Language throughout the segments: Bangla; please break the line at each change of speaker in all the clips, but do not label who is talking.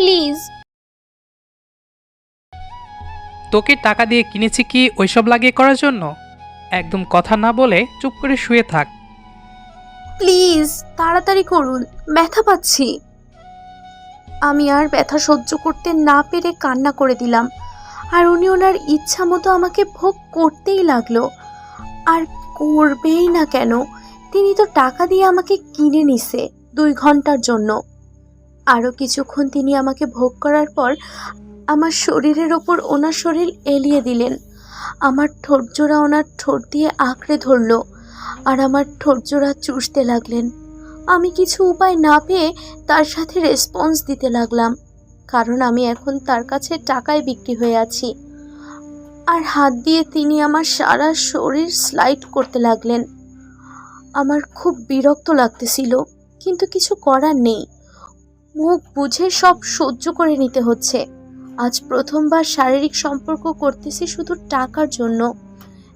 প্লিজ।
তোকে টাকা দিয়ে কিনেছি কি ওইসব লাগিয়ে করার জন্য? একদম কথা না বলে চুপ করে শুয়ে থাক।
প্লিজ তাড়াতাড়ি করুন, ব্যথা পাচ্ছি। আমি আর ব্যথা সহ্য করতে না পেরে কান্না করে দিলাম। আর উনি ওনার ইচ্ছা মতো আমাকে ভোগ করতেই লাগলো। আর করবেই না কেন, তিনি তো টাকা দিয়ে আমাকে কিনে নিছে 2 ঘন্টার জন্য। আরও কিছুক্ষণ তিনি আমাকে ভোগ করার পর আমার শরীরের ওপর ওনার শরীর এলিয়ে দিলেন। আমার ঠোঁটজোড়া ওনার ঠোঁট দিয়ে আঁকড়ে ধরলো আর আমার ঠোঁটজোড়া চুষতে লাগলেন। আমি কিছু উপায় না পেয়ে তার সাথে রেসপন্স দিতে লাগলাম, কারণ আমি এখন তার কাছে টাকায় বিক্রি হয়ে আছি। আর হাত দিয়ে তিনি আমার সারা শরীর স্লাইড করতে লাগলেন। আমার খুব বিরক্ত লাগতেছিল, কিন্তু কিছু করার নেই। মুখ বুঝে সব সহ্য করে নিতে হচ্ছে। আজ প্রথমবার শারীরিক সম্পর্ক করতেছি শুধু টাকার জন্য।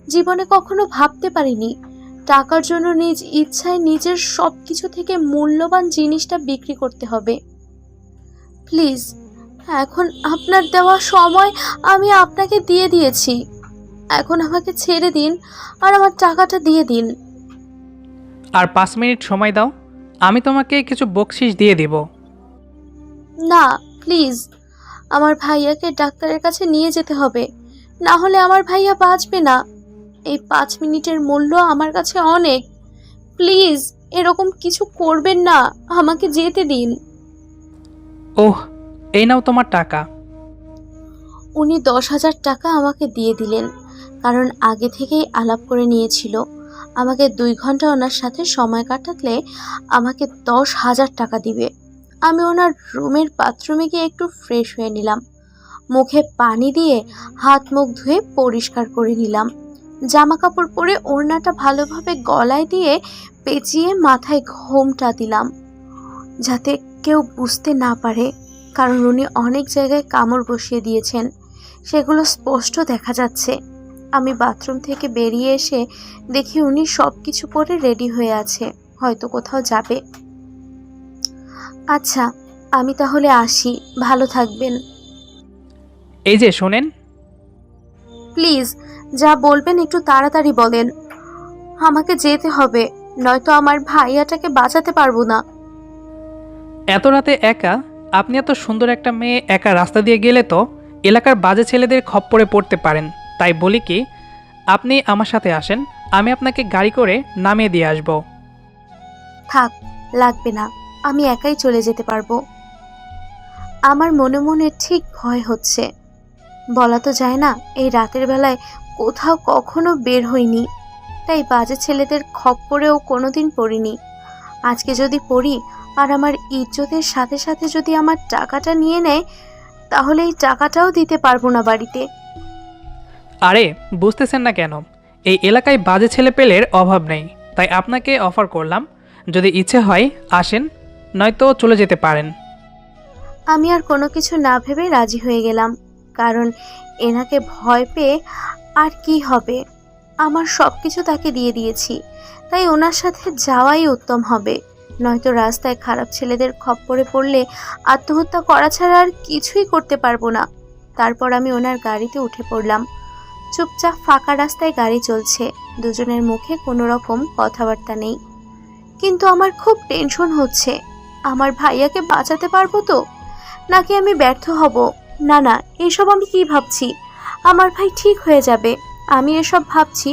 জীবনে কখনো ভাবতে পারিনি টাকার জন্য নিজ ইচ্ছায় নিজের সব কিছু থেকে মূল্যবান জিনিসটা বিক্রি করতে হবে। প্লিজ, এখন আপনার দেওয়া সময় আমি আপনাকে দিয়ে দিয়েছি। এখন আমাকে ছেড়ে দিন আর আমার টাকাটা দিয়ে দিন।
আর 5 মিনিট সময় দাও, আমি তোমাকে কিছু বকশিশ দিয়ে দিব।
না প্লিজ, আমার ভাইয়াকে ডাক্তারের কাছে নিয়ে যেতে হবে, না হলে আমার ভাইয়া বাঁচবে না। এই 5 মিনিটের মূল্য আমার কাছে অনেক। প্লিজ এরকম কিছু করবেন না, আমাকে যেতে দিন।
ওহ, এই নাও তোমার টাকা।
উনি 10,000 টাকা আমাকে দিয়ে দিলেন, কারণ আগে থেকেই আলাপ করে নিয়েছিল আমাকে 2 ঘন্টা ওনার সাথে সময় কাটালে আমাকে 10,000 টাকা দিবে। আমি ওনার রুমের বাথরুমে গিয়ে একটু ফ্রেশ হয়ে নিলাম, মুখে পানি দিয়ে হাত মুখ ধুয়ে পরিষ্কার করে নিলাম। জামা কাপড় পরে ওড়নাটা ভালোভাবে গলায় দিয়ে পেঁচিয়ে মাথায় ঘোমটা দিলাম, যাতে কেউ বুঝতে না পারে, কারণ উনি অনেক জায়গায় কামড় বসিয়ে দিয়েছেন, সেগুলো স্পষ্ট দেখা যাচ্ছে। আমি বাথরুম থেকে বেরিয়ে এসে দেখি উনি সব কিছু পরে রেডি হয়ে আছে, হয়তো কোথাও যাবে। আচ্ছা, আমি তাহলে আসি, ভালো থাকবেন।
এই যে শোনেন,
প্লিজ যা বলবেন একটু তাড়াতাড়ি বলেন, আমাকে যেতে হবে, নয়তো আমার ভাইয়াটাকে বাঁচাতে পারবো না।
এত রাতে একা, আপনি এত সুন্দর একটা মেয়ে একা রাস্তা দিয়ে গেলে তো এলাকার বাজে ছেলেদের খপ্পরে পড়তে পারেন। তাই বলি কি, আপনি আমার সাথে আসেন, আমি আপনাকে গাড়ি করে নামিয়ে দিয়ে আসব।
থাক, লাগবে না, আমি একাই চলে যেতে পারবো। আমার মনে মনে ঠিক ভয় হচ্ছে। বলা তো যায় না, এই রাতের বেলায় কোথাও কখনো বের হইনি, তাই বাজে ছেলেদের খপ্পরেও কোনোদিন পড়িনি। আজকে যদি পড়ি আর আমার ইজ্জতের সাথে সাথে যদি আমার টাকাটা নিয়ে নেয়, তাহলে এই টাকাটাও দিতে পারবো না বাড়িতে।
আরে বুঝতেছেন না কেন, এই এলাকায় বাজে ছেলে পেলের অভাব নেই, তাই আপনাকে অফার করলাম, যদি ইচ্ছে হয় আসেন, নয়তো চলে যেতে পারেন।
আমি আর কোনো কিছু না ভেবে রাজি হয়ে গেলাম, কারণ এনাকে ভয় পেয়ে আর কি হবে, আমার সব কিছু তাকে দিয়ে দিয়েছি, তাই ওনার সাথে যাওয়াই উত্তম হবে। নয়তো রাস্তায় খারাপ ছেলেদের খপ্পরে পড়লে আত্মহত্যা করা ছাড়া আর কিছুই করতে পারবো না। তারপর আমি ওনার গাড়িতে উঠে পড়লাম। চুপচাপ ফাঁকা রাস্তায় গাড়ি চলছে, দুজনের মুখে কোনো রকম কথাবার্তা নেই, কিন্তু আমার খুব টেনশন হচ্ছে। আমার ভাইয়াকে বাঁচাতে পারবো তো, নাকি আমি ব্যর্থ হব? না না, এসব আমি কি ভাবছি, আমার ভাই ঠিক হয়ে যাবে। আমি এসব ভাবছি,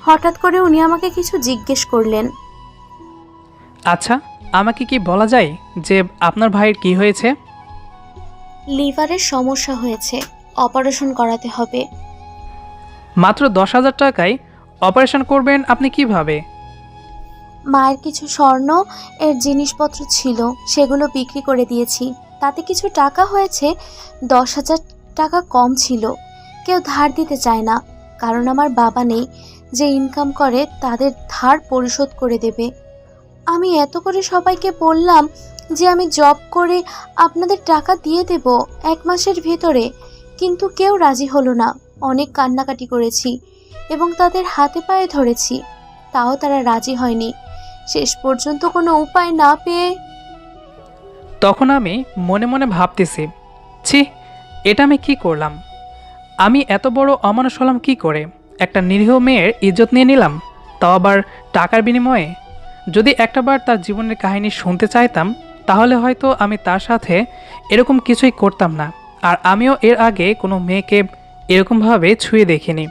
হঠাৎ করে উনি আমাকে কিছু জিজ্ঞেস করলেন।
আচ্ছা, আমাকে কি বলা যায় যে আপনার ভাইয়ের কি হয়েছে?
লিভারের সমস্যা হয়েছে, অপারেশন করাতে হবে।
মাত্র 10,000 টাকায় অপারেশন করবেন আপনি কিভাবে?
মায়ের কিছু স্বর্ণ এর জিনিসপত্র ছিল, সেগুলো বিক্রি করে দিয়েছি, তাতে কিছু টাকা হয়েছে। 10,000 টাকা কম ছিল। কেউ ধার দিতে চায় না, কারণ আমার বাবা নেই যে ইনকাম করে তাদের ধার পরিশোধ করে দেবে। আমি এত করে সবাইকে বললাম যে আমি জব করে আপনাদের টাকা দিয়ে দেব 1 মাসের ভিতরে, কিন্তু কেউ রাজি হলো না। অনেক কান্নাকাটি করেছি এবং তাদের হাতে পায়ে ধরেছি, তাও তারা রাজি হয়নি। শেষ পর্যন্ত কোনো উপায় না পেয়ে
তখন আমি মনে মনে ভাবতেছি ছি, এটা আমি কি করলাম? আমি এত বড় অমানুষ হলাম কি করে? একটা নিরীহ মেয়ের ইজ্জত নিয়ে নিলাম, তাও আবার টাকার বিনিময়ে। যদি একটাবার তার জীবনের কাহিনী শুনতে চাইতাম, তাহলে হয়তো আমি তার সাথে এরকম কিছুই করতাম না। আর আমিও এর আগে কোনো মেয়েকে এরকমভাবে ছুঁয়ে দেখিনি।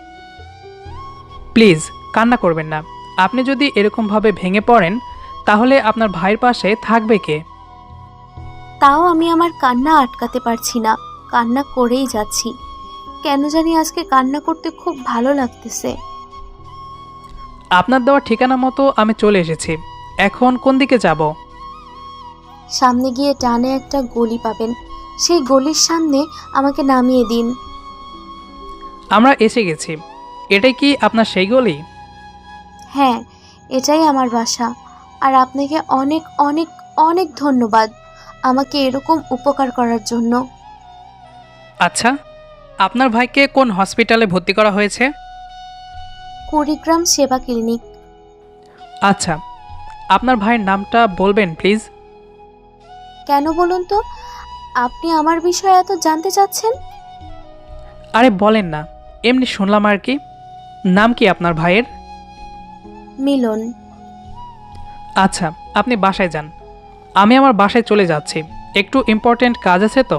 প্লিজ কান্না করবেন না। আপনি যদি এরকমভাবে ভেঙে পড়েন, তাহলে আপনার ভাইয়ের পাশে থাকবে কে?
তাও আমি আমার কান্না আটকাতে পারছি না, কান্না করেই যাচ্ছি। কেন জানি আজকে কান্না করতে খুব ভালো লাগতেছে।
আপনার দেওয়া ঠিকানা মতো আমি চলে এসেছি। এখন কোন দিকে যাব?
সামনে গিয়ে টানে একটা গলি পাবেন, সেই গলির সামনে আমাকে নামিয়ে দিন।
আমরা এসে গেছি। এটাই কি আপনার সেই গলি?
হ্যাঁ, এটাই আমার বাসা। আর আপনাকে অনেক অনেক অনেক ধন্যবাদ আমাকে এরকম উপকার করার জন্য।
আচ্ছা, আপনার ভাইকে কোন হসপিটালে ভর্তি করা হয়েছে?
কুড়িগ্রাম সেবা ক্লিনিক।
আচ্ছা, আপনার ভাইয়ের নামটা বলবেন প্লিজ?
কেন বলুন তো, আপনি আমার বিষয়ে এত জানতে চাচ্ছেন?
আরে বলেন না, এমনি শুনলাম আর কি। নাম কি আপনার ভাইয়ের?
মিলন।
আচ্ছা, আপনি বাসায় যান। আমি আমার বাসায় চলে যাচ্ছি। একটু ইম্পর্ট্যান্ট কাজ আছে তো,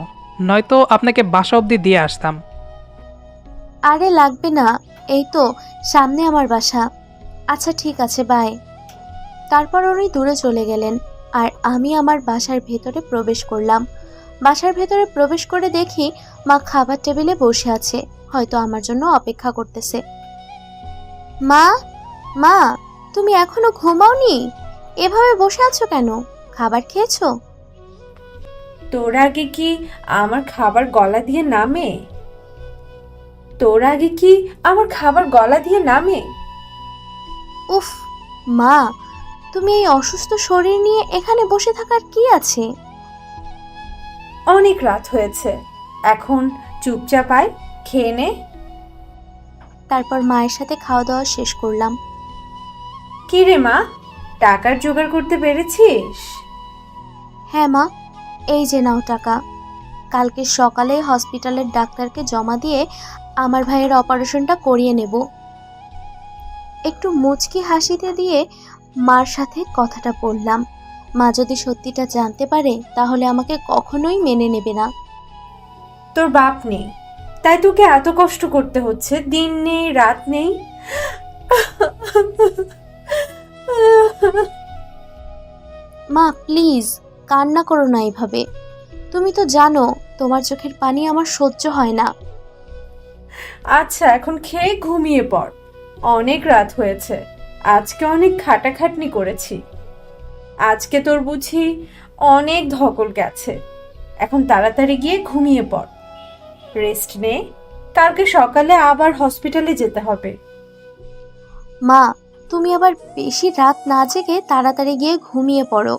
নয়তো আপনাকে বাসা অবধি দিয়ে আসতাম।
আরে লাগবে না, এই তো সামনে আমার বাসা। আচ্ছা ঠিক আছে, বাই। তারপর উনি দূরে চলে গেলেন আর আমি আমার বাসার ভেতরে প্রবেশ করলাম। বাসার ভেতরে প্রবেশ করে দেখি মা খাবার টেবিলে বসে আছে, হয়তো আমার জন্য অপেক্ষা করতেছে। মা, মা, তুমি এখনো ঘুমাওনি? এভাবে বসে আছো কেন? খাবার খেয়েছো?
তোর আগে কি আমার খাবার গলা দিয়ে নামে? তোর আগে কি আমার খাবার গলা দিয়ে নামে?
উফ, মা, তুমি এই অসুস্থ শরীর নিয়ে এখানে বসে থাকার কি আছে?
অনেক রাত হয়েছে, এখন চুপচাপ আয়, খেয়ে নে।
তারপর মায়ের সাথে খাওয়া দাওয়া শেষ করলাম।
কি রে মা, টাকার জোগাড় করতে পেরেছিস?
হ্যাঁ মা, এই যে নাও টাকা। কালকে সকালে হসপিটালের ডাক্তারকে জমা দিয়ে আমার ভাইয়ের অপারেশনটা করিয়ে নেব। একটু মুচকি হাসিতে দিয়ে মার সাথে কথাটা বললাম। মা যদি সত্যিটা জানতে পারে তাহলে আমাকে কখনোই মেনে নেবে না।
তোর বাপ নেই, তাই তোকে এত কষ্ট করতে হচ্ছে, দিন নেই রাত নেই।
মা প্লিজ কান্না করো না এভাবে। তুমি তো জানো তোমার চোখের পানি আমার সহ্য হয় না।
আচ্ছা এখন খেয়ে ঘুমিয়ে পড়, অনেক রাত হয়েছে, আজকে অনেক খাটাখাটনি করেছি। আজকে তোর বুঝি অনেক ধকল গেছে, এখন তাড়াতাড়ি গিয়ে ঘুমিয়ে পড়, রেস্ট নে, কালকে সকালে আবার হসপিটালে যেতে হবে।
মা, তুমি আবার বেশি রাত না জেগে তাড়াতাড়ি গিয়ে ঘুমিয়ে পড়ো,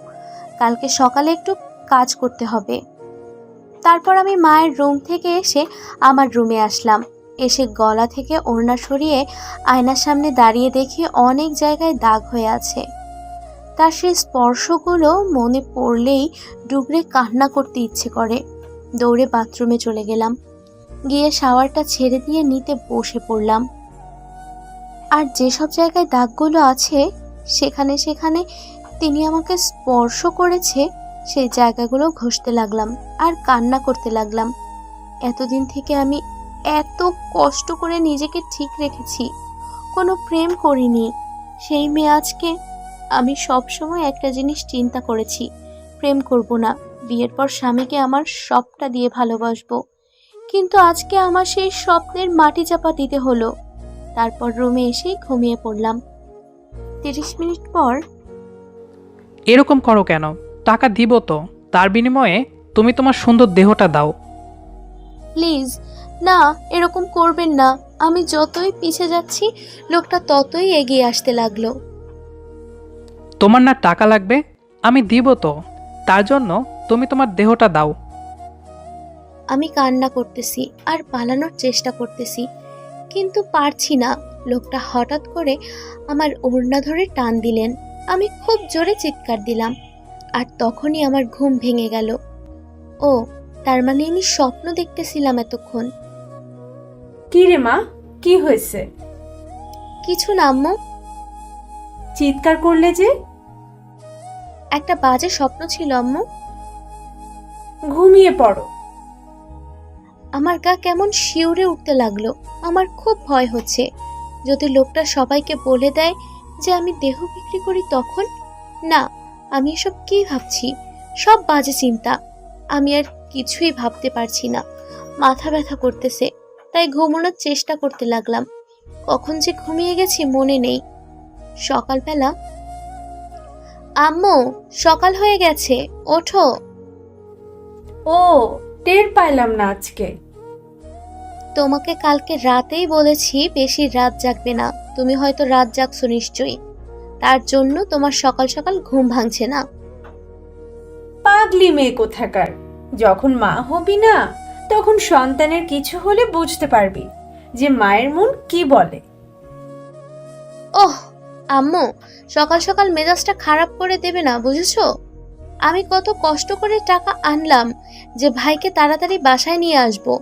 কালকে সকালে একটু কাজ করতে হবে। তারপর আমি মায়ের রুম থেকে এসে আমার রুমে আসলাম। এসে গলা থেকে ওড়না সরিয়ে আয়নার সামনে দাঁড়িয়ে দেখি অনেক জায়গায় দাগ হয়ে আছে। তার সেই স্পর্শগুলো মনে পড়লেই ডুবরে কান্না করতে ইচ্ছে করে। দৌড়ে বাথরুমে চলে গেলাম, গিয়ে শাওয়ারটা ছেড়ে দিয়ে নিতে বসে পড়লাম। আর যেসব জায়গায় দাগগুলো আছে সেখানে সেখানে তিনি আমাকে স্পর্শ করেছে, সেই জায়গাগুলো ঘষতে লাগলাম আর কান্না করতে লাগলাম। এতদিন থেকে আমি এত কষ্ট করে নিজেকে ঠিক রেখেছি, কোনো প্রেম করিনি। সেই মেয়ে আজকে। আমি সব সময় একটা জিনিস চিন্তা করেছি, প্রেম করব না, বিয়ের পর স্বামীকে আমার সবটা দিয়ে ভালোবাসবো। কিন্তু আজকে আমার সেই স্বপ্নের মাটি চাপা দিতে হলো। তারপর রুমে এসে ঘুমিয়ে পড়লাম। 30 মিনিট পর,
এরকম করো কেন? টাকা দিব তো, তার বিনিময়ে তুমি তোমার সুন্দর দেহটা দাও।
প্লিজ না, এরকম করবেন না। আমি যতই পিছে যাচ্ছি লোকটা ততই এগিয়ে আসতে লাগলো।
তোমার না টাকা লাগবে? আমি দিব তো, তার জন্য তুমি তোমার দেহটা দাও।
আমি কান্না করতেছি আর পালানোর চেষ্টা করতেছি, কিন্তু পারছি না। লোকটা হঠাৎ করে আমার ওড়না ধরে টান দিলেন। আমি খুব জোরে চিৎকার দিলাম আর তখনই আমার ঘুম ভেঙে গেল। ও, তার মানে আমি স্বপ্ন দেখতেছিলাম এতক্ষণ।
কি রে মা, কি হয়েছে?
কিছু না আম্মু,
চিৎকার করলে যে?
একটা বাজে স্বপ্ন ছিল আম্মু।
ঘুমিয়ে পড়ো।
আমার গা কেমন শিউরে উঠতে লাগলো। আমার খুব ভয় হচ্ছে, যদি লোকটা সবাইকে বলে দেয় যে আমি দেহ বিক্রি করি তখন। না, আমি এসব কি ভাবছি, সব বাজে চিন্তা। আমি আর কিছুই ভাবতে পারছি না, মাথা ব্যথা করতেছে, তাই ঘুমানোর চেষ্টা করতে লাগলাম। কখন যে ঘুমিয়ে গেছি মনে নেই। সকালবেলা, আম্মু সকাল হয়ে গেছে, ওঠো।
ও, টের পাইলাম না আজকে।
তোমাকে কালকে রাতেই বলেছি বেশি রাত জাগবে না, তুমি হয়তো রাত জাগছো নিশ্চয়ই, তার জন্য তোমার সকাল সকাল ঘুম ভাঙছে না।
পাগলি মেয়ে কোথাকার, যখন মা হবি না তখন সন্তানের কিছু হলে বুঝতে পারবি যে মায়ের মন কি বলে।
ওহ আম্মু, সকাল সকাল মেজাজটা খারাপ করে দেবে না, বুঝেছো? আমি কত কষ্ট করে টাকা আনলাম যে ভাইকে তাড়াতাড়ি বাসায় নিয়ে আসবো,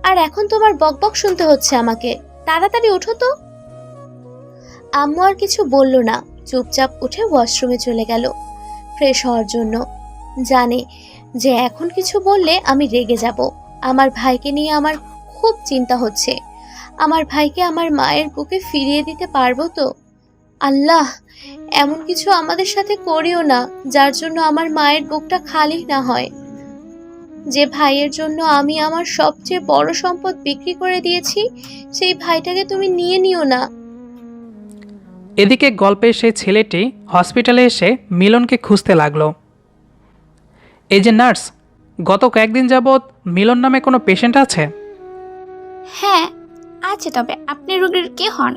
আর এখন তোমার বকবক শুনতে হচ্ছে আমাকে। তাড়াতাড়ি ওঠো তো। আম্মু আর কিছু বলল না, চুপচাপ উঠে ওয়াশরুমে চলে গেল ফ্রেশ হওয়ার জন্য। জানে যে এখন কিছু বললে আমি রেগে যাব। আমার ভাইকে নিয়ে আমার খুব চিন্তা হচ্ছে। আমার ভাইকে আমার মায়ের বুকে ফিরিয়ে দিতে পারবো তো? আল্লাহ, এমন কিছু আমাদের সাথে করিও না যার জন্য আমার মায়ের বুকটা খালি না হয়। যে ভাইয়ের জন্য আমি আমার সবচেয়ে বড় সম্পদ বিক্রি করে দিয়েছি, সেই ভাইটাকে তুমি নিয়ে নিও না।
এদিকে গল্পের সেই ছেলেটি হসপিটালে এসে মিলনকে খুঁজতে লাগলো। এই যে নার্স, গত কয়েকদিন যাবৎ মিলন নামে কোনো পেশেন্ট আছে?
হ্যাঁ আছে, তবে আপনি রোগীর কে হন?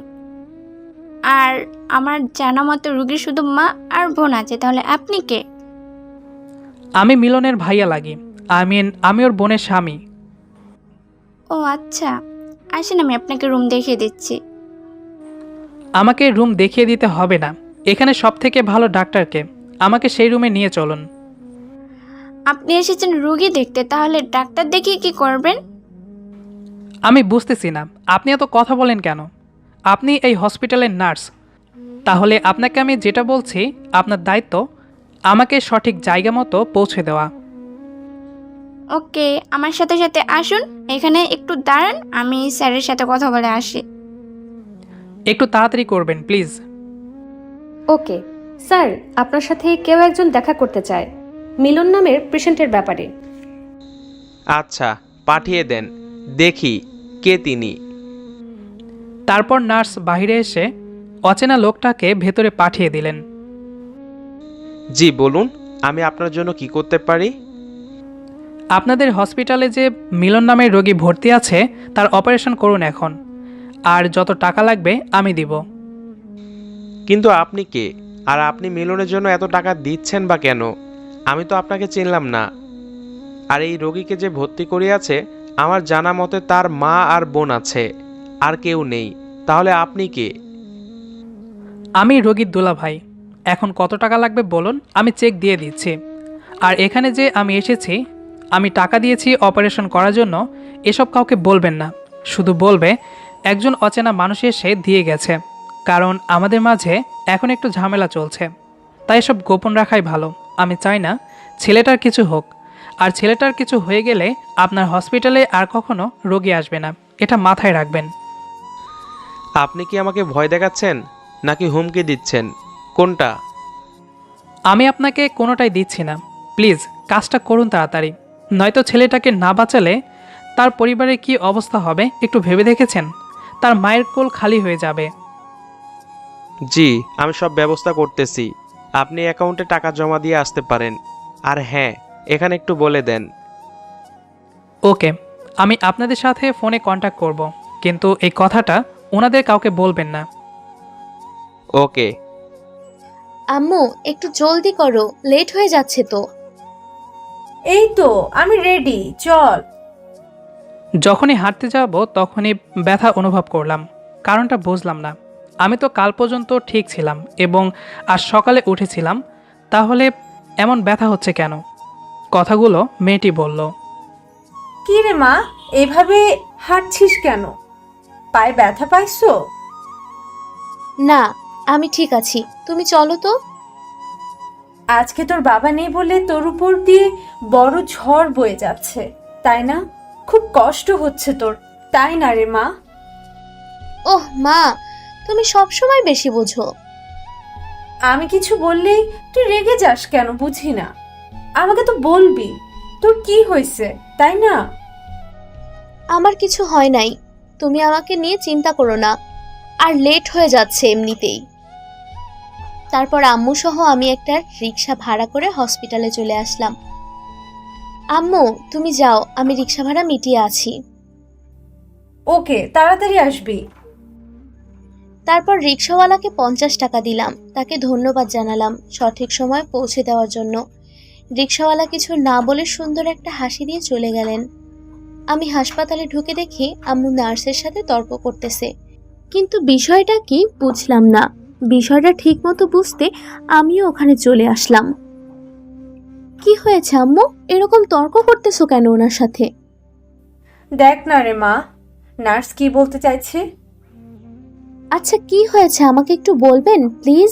আর আমার জানা মতো রোগীর শুধু মা আর বোন আছে, তাহলে আপনি কে?
আমি মিলনের ভাইয়া লাগি, আমি ওর বোনের স্বামী।
ও আচ্ছা, আসেন আমি আপনাকে রুম দেখিয়ে দিচ্ছি।
আমাকে রুম দেখিয়ে দিতে হবে না, এখানে সব থেকে ভালো ডাক্তারকে, আমাকে সেই রুমে নিয়ে চলুন।
আপনি এসেছেন রোগী দেখতে, তাহলে ডাক্তার দেখিয়ে কি করবেন?
আমি বুঝতেছি না আপনি এত কথা বলেন কেন। আপনি এই হসপিটালের নার্স, তাহলে আপনাকে আমি যেটা বলছি আপনার দায়িত্ব আমাকে সঠিক জায়গা মতো পৌঁছে দেওয়া।
ওকে, আমার সাথে সাথে আসুন, এখানে একটু দাঁড়ান, আমি স্যারের সাথে কথা বলে আসি।
একটু তাড়াতাড়ি করবেন প্লিজ।
ওকে স্যার, আপনার সাথে কেউ একজন দেখা করতে চায় মিলন নামের পেশেন্টের ব্যাপারে।
আচ্ছা, পাঠিয়ে দেন, দেখি কে তিনি।
তারপর নার্স বাইরে এসে অচেনা লোকটাকে ভেতরে পাঠিয়ে দিলেন।
জি বলুন, আমি আপনার জন্য কি করতে পারি?
আপনাদের হসপিটালে যে মিলন নামের রোগী ভর্তি আছে তার অপারেশন করুন এখন, আর যত টাকা লাগবে আমি দিব।
কিন্তু আপনি কে, আর আপনি মিলনের জন্য এত টাকা দিচ্ছেন বা কেন? আমি তো আপনাকে চিনলাম না। আর এই রোগীকে যে ভর্তি করিয়াছে আমার জানা মতে তার মা আর বোন আছে, আর কেউ নেই। তাহলে আপনি কে?
আমি রোগীর দুলা ভাই। এখন কত টাকা লাগবে বলুন, আমি চেক দিয়ে দিচ্ছি। আর এখানে যে আমি এসেছি, আমি টাকা দিয়েছি অপারেশন করার জন্য, এসব কাউকে বলবেন না। শুধু বলবে একজন অচেনা মানুষ এসে দিয়ে গেছে, কারণ আমাদের মাঝে এখন একটু ঝামেলা চলছে, তাই এসব গোপন রাখাই ভালো। আমি চাই না ছেলেটার কিছু হোক, আর ছেলেটার কিছু হয়ে গেলে আপনার হসপিটালে আর কখনো রোগী আসবে না, এটা মাথায় রাখবেন।
আপনি কি আমাকে ভয় দেখাচ্ছেন নাকি হুমকি দিচ্ছেন, কোনটা?
আমি আপনাকে কোনোটাই দিচ্ছি না, প্লিজ কাজটা করুন তাড়াতাড়ি, নয়তো ছেলেটাকে না বাঁচালে তার পরিবারের কি অবস্থা হবে একটু ভেবে দেখেছেন? তার মায়ের কোল খালি হয়ে যাবে।
জি, আমি সব ব্যবস্থা করতেছি। আপনি অ্যাকাউন্টে টাকা জমা দিয়ে আসতে পারেন। আর হ্যাঁ, এখানে একটু বলে দেন।
ওকে, আমি আপনাদের সাথে ফোনে কন্ট্যাক্ট করব, কিন্তু এই কথাটা ওনাদের কাউকে বলবেন না।
ওকে।
আম্মু একটু জলদি করো, লেট হয়ে যাচ্ছে তো।
এই তো আমি রেডি, চল।
যখনই হাঁটতে যাব তখনই ব্যথা অনুভব করলাম, কারণটা বুঝলাম না। আমি তো কাল পর্যন্ত ঠিক ছিলাম এবং আজ সকালে উঠেছিলাম, তাহলে এমন ব্যথা হচ্ছে কেন? কথাগুলো মেয়েটি বলল।
কি রে মা, এভাবে হাঁটছিস কেন? পায়ে ব্যথা পাইছো?
না, আমি ঠিক আছি, তুমি চলো তো।
আজকে তোর বাবা নেই বলে তোর উপর দিয়ে বড় ঝড় বয়ে যাচ্ছে, তাই না? খুব কষ্ট হচ্ছে তোর, তাই না রে মা?
ওহ মা, তুমি সবসময় বেশি বোঝো।
আমি কিছু বললেই তুই রেগে যাস কেন বুঝি না। আমাকে তো বলবি তোর কি হয়েছে, তাই না?
আমার কিছু হয় নাই, তুমি আমাকে নিয়ে চিন্তা করো না। আর লেট হয়ে যাচ্ছে এমনিতেই। তারপর আম্মু সহ আমি একটা রিক্সা ভাড়া করে হসপিটালে চলে আসলাম। আম্মু তুমি যাও, আমি রিক্সা ভাড়া মিটিয়ে আছি।
ওকে, তাড়াতাড়ি আসবি।
তারপর রিক্সাওয়ালাকে 50 টাকা দিলাম, তাকে ধন্যবাদ জানালাম সঠিক সময় পৌঁছে দেওয়ার জন্য। রিক্সাওয়ালা কিছু না বলে সুন্দর একটা হাসি দিয়ে চলে গেলেন। আমি হাসপাতালে ঢুকে দেখি আম্মু নার্সের সাথে তর্ক করতেছে, কিন্তু বিষয়টা কি বুঝলাম না। বিষয়টা ঠিক মতো বুঝতে আমিও ওখানে চলে আসলাম। কি হয়েছে আম্মু, এরকম তর্ক করতেছো কেন ওনার সাথে?
দেখ না রে মা, নার্স কি বলতে চাইছে।
আচ্ছা কি হয়েছে আমাকে একটু বলবেন প্লিজ?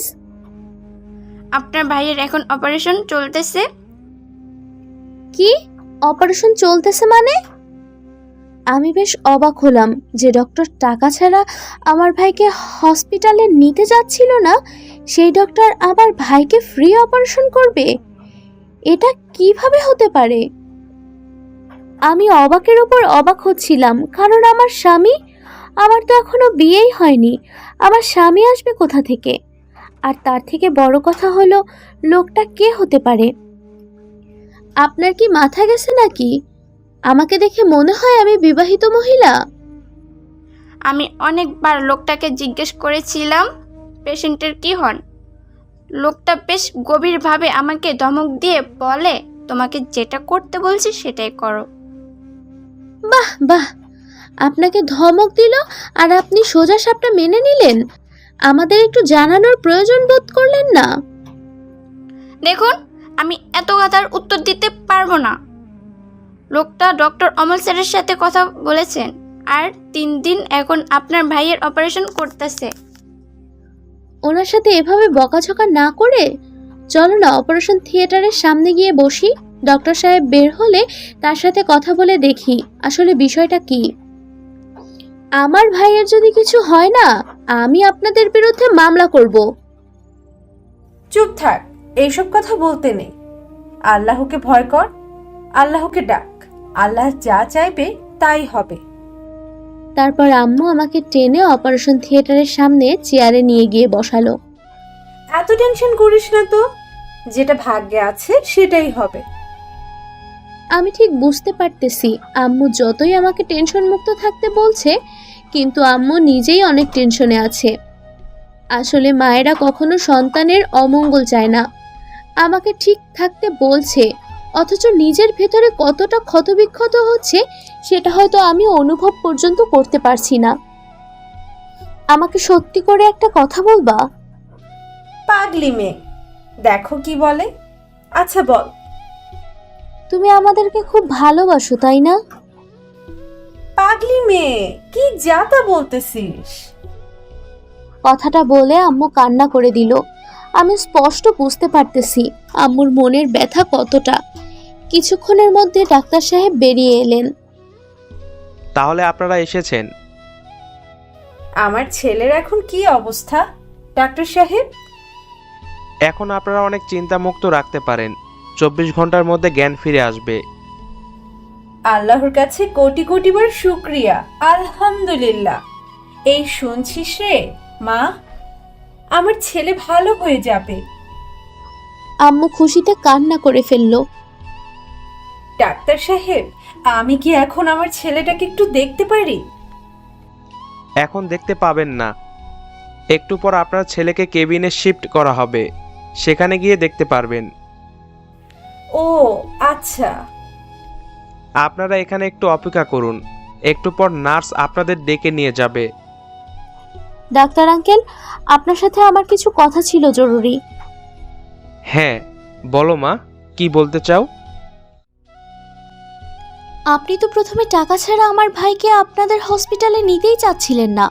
আপনার ভাইয়ের এখন অপারেশন চলতেছে।
কি অপারেশন চলতেছে মানে? আমি বেশ অবাক হলাম যে ডক্টর টাকা ছাড়া আমার ভাইকে হসপিটালে নিতে যাচ্ছিল না, সেই ডক্টর আবার ভাইকে ফ্রি অপারেশন করবে। এটা কিভাবে হতে পারে? আমি অবাকের উপর অবাক হচ্ছিলাম, কারণ আমার তো এখনো বিয়েই হয়নি। আমার স্বামী আসবে কোথা থেকে? আর তার থেকে বড় কথা হলো, লোকটা কে হতে পারে? আপনার কি মাথা গেছে নাকি? আমাকে দেখে মনে হয় আমি বিবাহিত মহিলা।
আমি অনেকবার লোকটাকে জিজ্ঞেস করেছিলাম পেশেন্টের কি হন। লোকটা বেশ গভীরভাবে আমাকে ধমক দিয়ে বলে, তোমাকে যেটা করতে বলছি সেটাই করো।
বাহ বাহ, আপনাকে ধমক দিল আর আপনি সোজা সাপটা মেনে নিলেন? আমাদের একটু জানানোর প্রয়োজন বোধ করলেন না?
দেখুন, আমি এত কথার উত্তর দিতে পারবো না। লোকটা ডক্টর অমল স্যারের সাথে কথা বলেছেন, আর 3 দিন এখন আপনার ভাইয়ের অপারেশন করতেছে।
ওনার সাথে এভাবে বকাঝকা না করে চলো না অপারেশন থিয়েটারের সামনে গিয়ে বসি। ডক্টর সাহেব বের হলে তার সাথে কথা বলে দেখি আসলে বিষয়টা কি। আমার ভাইয়ের যদি কিছু হয় না, আমি আপনাদের বিরুদ্ধে মামলা করব।
চুপ থাক, এইসব কথা বলতে নেই। আল্লাহকে ভয় কর, আল্লাহকে ডাক, আল্লাহ যা চাইবে তাই হবে।
তারপর আম্মু আমাকে টেনে অপারেশন থিয়েটারের সামনে চেয়ারে নিয়ে গিয়ে বসালো।
এত টেনশন করিস না তো, যেটা ভাগ্যে আছে সেটাই হবে।
আমি ঠিক বুঝতে পারতেছি আম্মু যতই আমাকে টেনশন মুক্ত থাকতে বলছে, কিন্তু আম্মু নিজেই অনেক টেনশনে আছে। আসলে মায়েরা কখনো সন্তানের অমঙ্গল চায় না। আমাকে ঠিক থাকতে বলছে, অথচ নিজের ভেতরে কতটা ক্ষতবিক্ষত হচ্ছে সেটা হয়তো আমি অনুভব পর্যন্ত করতে পারছি না। আমাকে সত্যি করে একটা কথা বলবা?
পাগলি মেয়ে, দেখো কি বলে। আচ্ছা বল।
তুমি আমাদেরকে খুব ভালোবাসো তাই না?
পাগলি মেয়ে, কি যাতা বলতেছিস?
কথাটা বলে আম্মু কান্না করে দিল। আমি স্পষ্ট বুঝতে পারতেছি আম্মুর মনের ব্যথা কতটা। কিছুক্ষণের মধ্যে ডাক্তার সাহেব বেরিয়ে এলেন।
তাহলে আপনারা এসেছেন।
আমার ছেলের এখন কি অবস্থা ডাক্তার সাহেব?
এখন আপনারা অনেক চিন্তামুক্ত রাখতে পারেন। 24 ঘন্টার মধ্যে জ্ঞান ফিরে আসবে।
আল্লাহর কাছে কোটি কোটি বার শুক্রিয়া, আলহামদুলিল্লাহ। এই শুনছিস রে মা, আমার ছেলে ভালো হয়ে যাবে।
আম্মু খুশিতে কান্না করে ফেলল।
ডাক্তার সাহেব, আমি কি এখন আমার ছেলেটাকে একটু দেখতে পারি?
এখন দেখতে পাবেন না, একটু পর আপনার ছেলেকে কেবিনে শিফট করা হবে, সেখানে গিয়ে দেখতে পারবেন।
ও আচ্ছা।
আপনারা এখানে একটু অপেক্ষা করুন, একটু পর নার্স আপনাদের ডেকে নিয়ে যাবে।
ডাক্তার আঙ্কেল, আপনার সাথে আমার কিছু কথা ছিল জরুরি।
হ্যাঁ বলো মা, কি বলতে চাও?
আপনি তো প্রথমে টাকা ছাড়া আমার ভাইকে আপনাদের হসপিটালে নিতেই চাচ্ছিলেন না,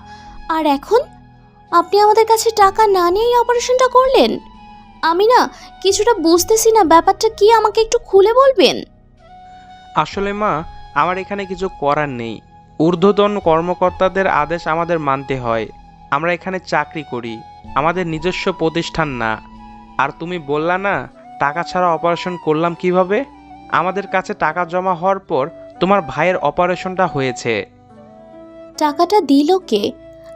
আর এখন আপনি আমাদের কাছে টাকা না নিয়েই অপারেশনটা করলেন। আমি না কিছুটা বুঝতেছি না, ব্যাপারটা কি, আমাকে একটু খুলে বলবেন?
আসলে মা, আমার এখানে কিছু করার নেই। ঊর্ধ্বতন কর্মকর্তাদের আদেশ আমাদের মানতে হয়। আমরা এখানে চাকরি করি, আমাদের নিজস্ব প্রতিষ্ঠান না। আর তুমি বললা না টাকা ছাড়া অপারেশন করলাম কিভাবে? আমাদের কাছে টাকা জমা হওয়ার পর তোমার ভাইয়ের অপারেশনটা হয়েছে।
টাকাটা দিল কে?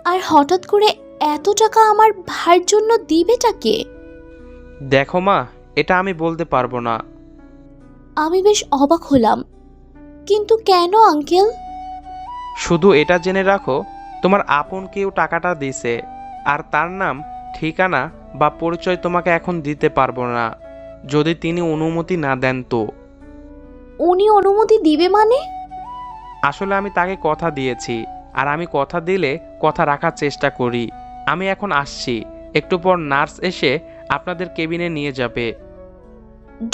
আর হঠাৎ করে এত টাকা আমার ভাইয়ের জন্য দিবেটা কে?
দেখো মা, এটা আমি বলতে পারবো না।
আমি বেশ অবাক হলাম, কিন্তু কেন আঙ্কেল?
শুধু এটা জেনে রাখো, তোমার আপন কেউ টাকাটা দিছে, আর তার নাম, ঠিকানা বা পরিচয় তোমাকে এখন দিতে পারবো না, যদি তিনি অনুমতি না দেন তো।
উনি অনুমতি দিবে মানে?
আসলে আমি তাকে কথা দিয়েছি, আর আমি কথা দিলে কথা রাখার চেষ্টা করি। আমি এখন আসছি, একটু পর নার্স এসে আপনাদের কেবিনে নিয়ে যাবে।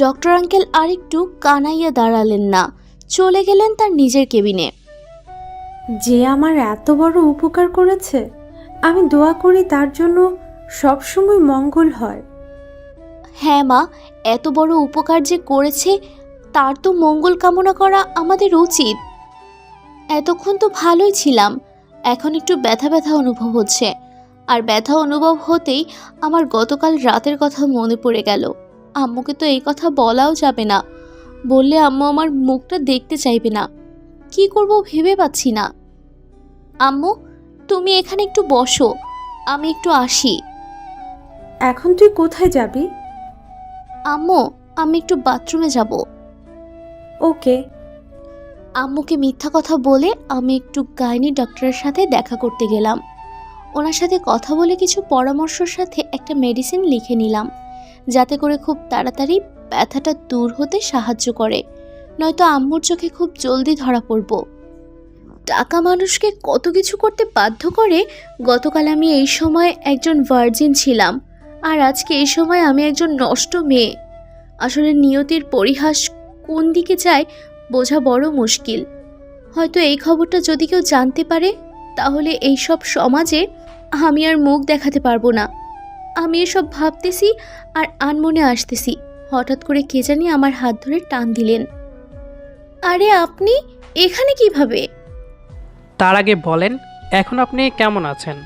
ডক্টর আঙ্কেল আরেকটু কানাইয়া দাঁড়ালেন না, চলে গেলেন তার নিজের কেবিনে।
যে আমার এত বড় উপকার করেছে, আমি দোয়া করি তার জন্য সবসময় মঙ্গল হয়।
হ্যাঁ মা, এত বড় উপকার যে করেছে তার তো মঙ্গল কামনা করা আমাদের উচিত। এতক্ষণ তো ভালোই ছিলাম, এখন একটু ব্যথা ব্যথা অনুভব হচ্ছে। আর ব্যথা অনুভব হতেই আমার গতকাল রাতের কথা মনে পড়ে গেল। আম্মুকে তো এই কথা বলাও যাবে না, বললে আম্মু আমার মুখটা দেখতে চাইবে না। কি করব ভেবে পাচ্ছি না। আম্মু, তুমি এখানে একটু বসো, আমি একটু আসি।
এখন তুই কোথায় যাবি?
আম্মু, আমি একটু বাথরুমে যাব।
ওকে।
আম্মুকে মিথ্যা কথা বলে আমি একটু গাইনি ডক্টরের সাথে দেখা করতে গেলাম। ওনার সাথে কথা বলে কিছু পরামর্শের সাথে একটা মেডিসিন লিখে নিলাম, যাতে করে খুব তাড়াতাড়ি ব্যথাটা দূর হতে সাহায্য করে, নয়তো আম্মুর চোখে খুব জলদি ধরা পড়ব। টাকা মানুষকে কত কিছু করতে বাধ্য করে। গতকাল আমি এই সময় একজন ভার্জিন ছিলাম, আর আজকে এই সময় আমি একজন নষ্ট মেয়ে। আসলে নিয়তির পরিহাস কোন দিকে যায় বোঝা বড় মুশকিল। হয়তো এই খবরটা যদি কেউ জানতে পারে, তাহলে এই সব সমাজে আমি আর মুখ দেখাতে পারবো না। আমি এসব ভাবতেছি আর আনমনে আসতেছি, হঠাৎ করে কে জানি আমার হাত ধরে টান দিলেন। আরে আপনি এখানে কিভাবে?
তার আগে বলেন, এখন আপনি কেমন আছেন?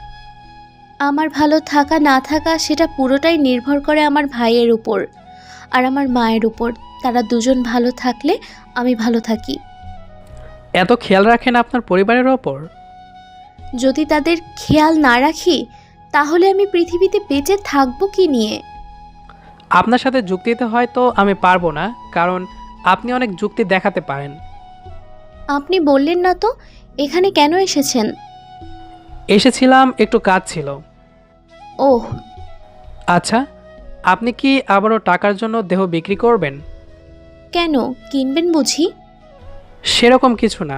আমার ভালো থাকা না থাকা সেটা পুরোটাই নির্ভর করে আমার ভাইয়ের উপর আর আমার মায়ের উপর। তারা দুজন ভালো থাকলে আমি ভালো থাকি।
এত খেয়াল রাখেন আপনার পরিবারের ওপর?
যদি তাদের খেয়াল না রাখি, তাহলে আমি পৃথিবীতে বেঁচে থাকবো কি নিয়ে?
আপনার সাথে যুক্তিতে হয়তো আমি পারবো না, কারণ আপনি অনেক যুক্তি দেখাতে পারেন।
আপনি বললেন না তো এখানে কেন এসেছেন?
এসেছিলাম, একটু কাজ ছিল।
ওহ,
আচ্ছা, আপনি কি আবারও টাকার জন্য দেহ বিক্রি করবেন?
কেন, কিনবেন বুঝি?
সেরকম কিছু না।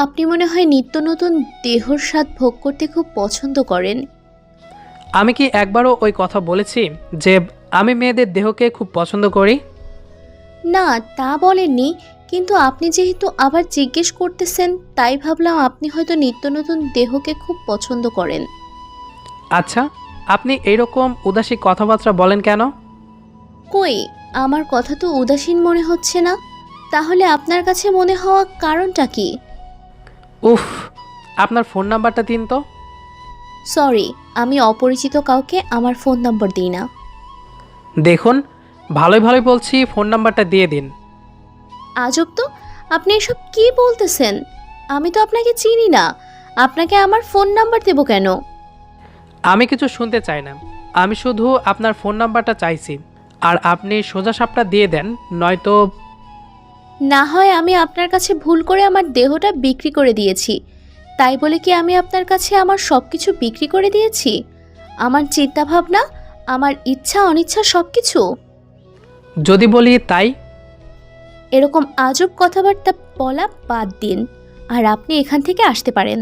আপনি মনে হয় নিত্য নতুন দেহর স্বাদ ভোগ করতে খুব পছন্দ করেন।
আমি কি একবারও ওই কথা বলেছি যে আমি মেয়েদের দেহকে খুব পছন্দ করি?
না, তা বলেননি, কিন্তু আপনি যেহেতু আবার জিজ্ঞেস করতেছেন, তাই ভাবলাম আপনি হয়তো নিত্য নতুন দেহকে খুব পছন্দ করেন।
আচ্ছা, আপনি এইরকম উদাসী কথাবার্তা বলেন কেন?
কই, আমার কথা তো উদাসীন মনে হচ্ছে না। তাহলে আপনার কাছে মনে হওয়া কারণটা কি?
উফ, আপনার ফোন নাম্বারটা দিন তো।
সরি, আমি অপরিচিত কাউকে আমার ফোন নম্বর দিই না।
দেখুন, ভালোই ভালোই বলছি, ফোন নাম্বারটা দিয়ে দিন।
আজব তো, আপনি এসব কি বলতেছেন? আমি তো আপনাকে চিনি না, আপনাকে আমার ফোন নাম্বার দেব কেন?
আমি কিছু শুনতে চাই না, আমি শুধু আপনার ফোন নাম্বারটা চাইছি, আর আপনি সোজা সাপটা দিয়ে দেন, নয়তো।
না হয় আমি আপনার কাছে ভুল করে আমার দেহটা বিক্রি করে দিয়েছি, তাই বলে কি আমি আপনার কাছে আমার সব কিছু বিক্রি করে দিয়েছি? আমার চিন্তাভাবনা, আমার ইচ্ছা অনিচ্ছা সব কিছু?
যদি বলি তাই?
এরকম আজব কথাবার্তা বলা বাদ দিন, আর আপনি এখান থেকে আসতে পারেন।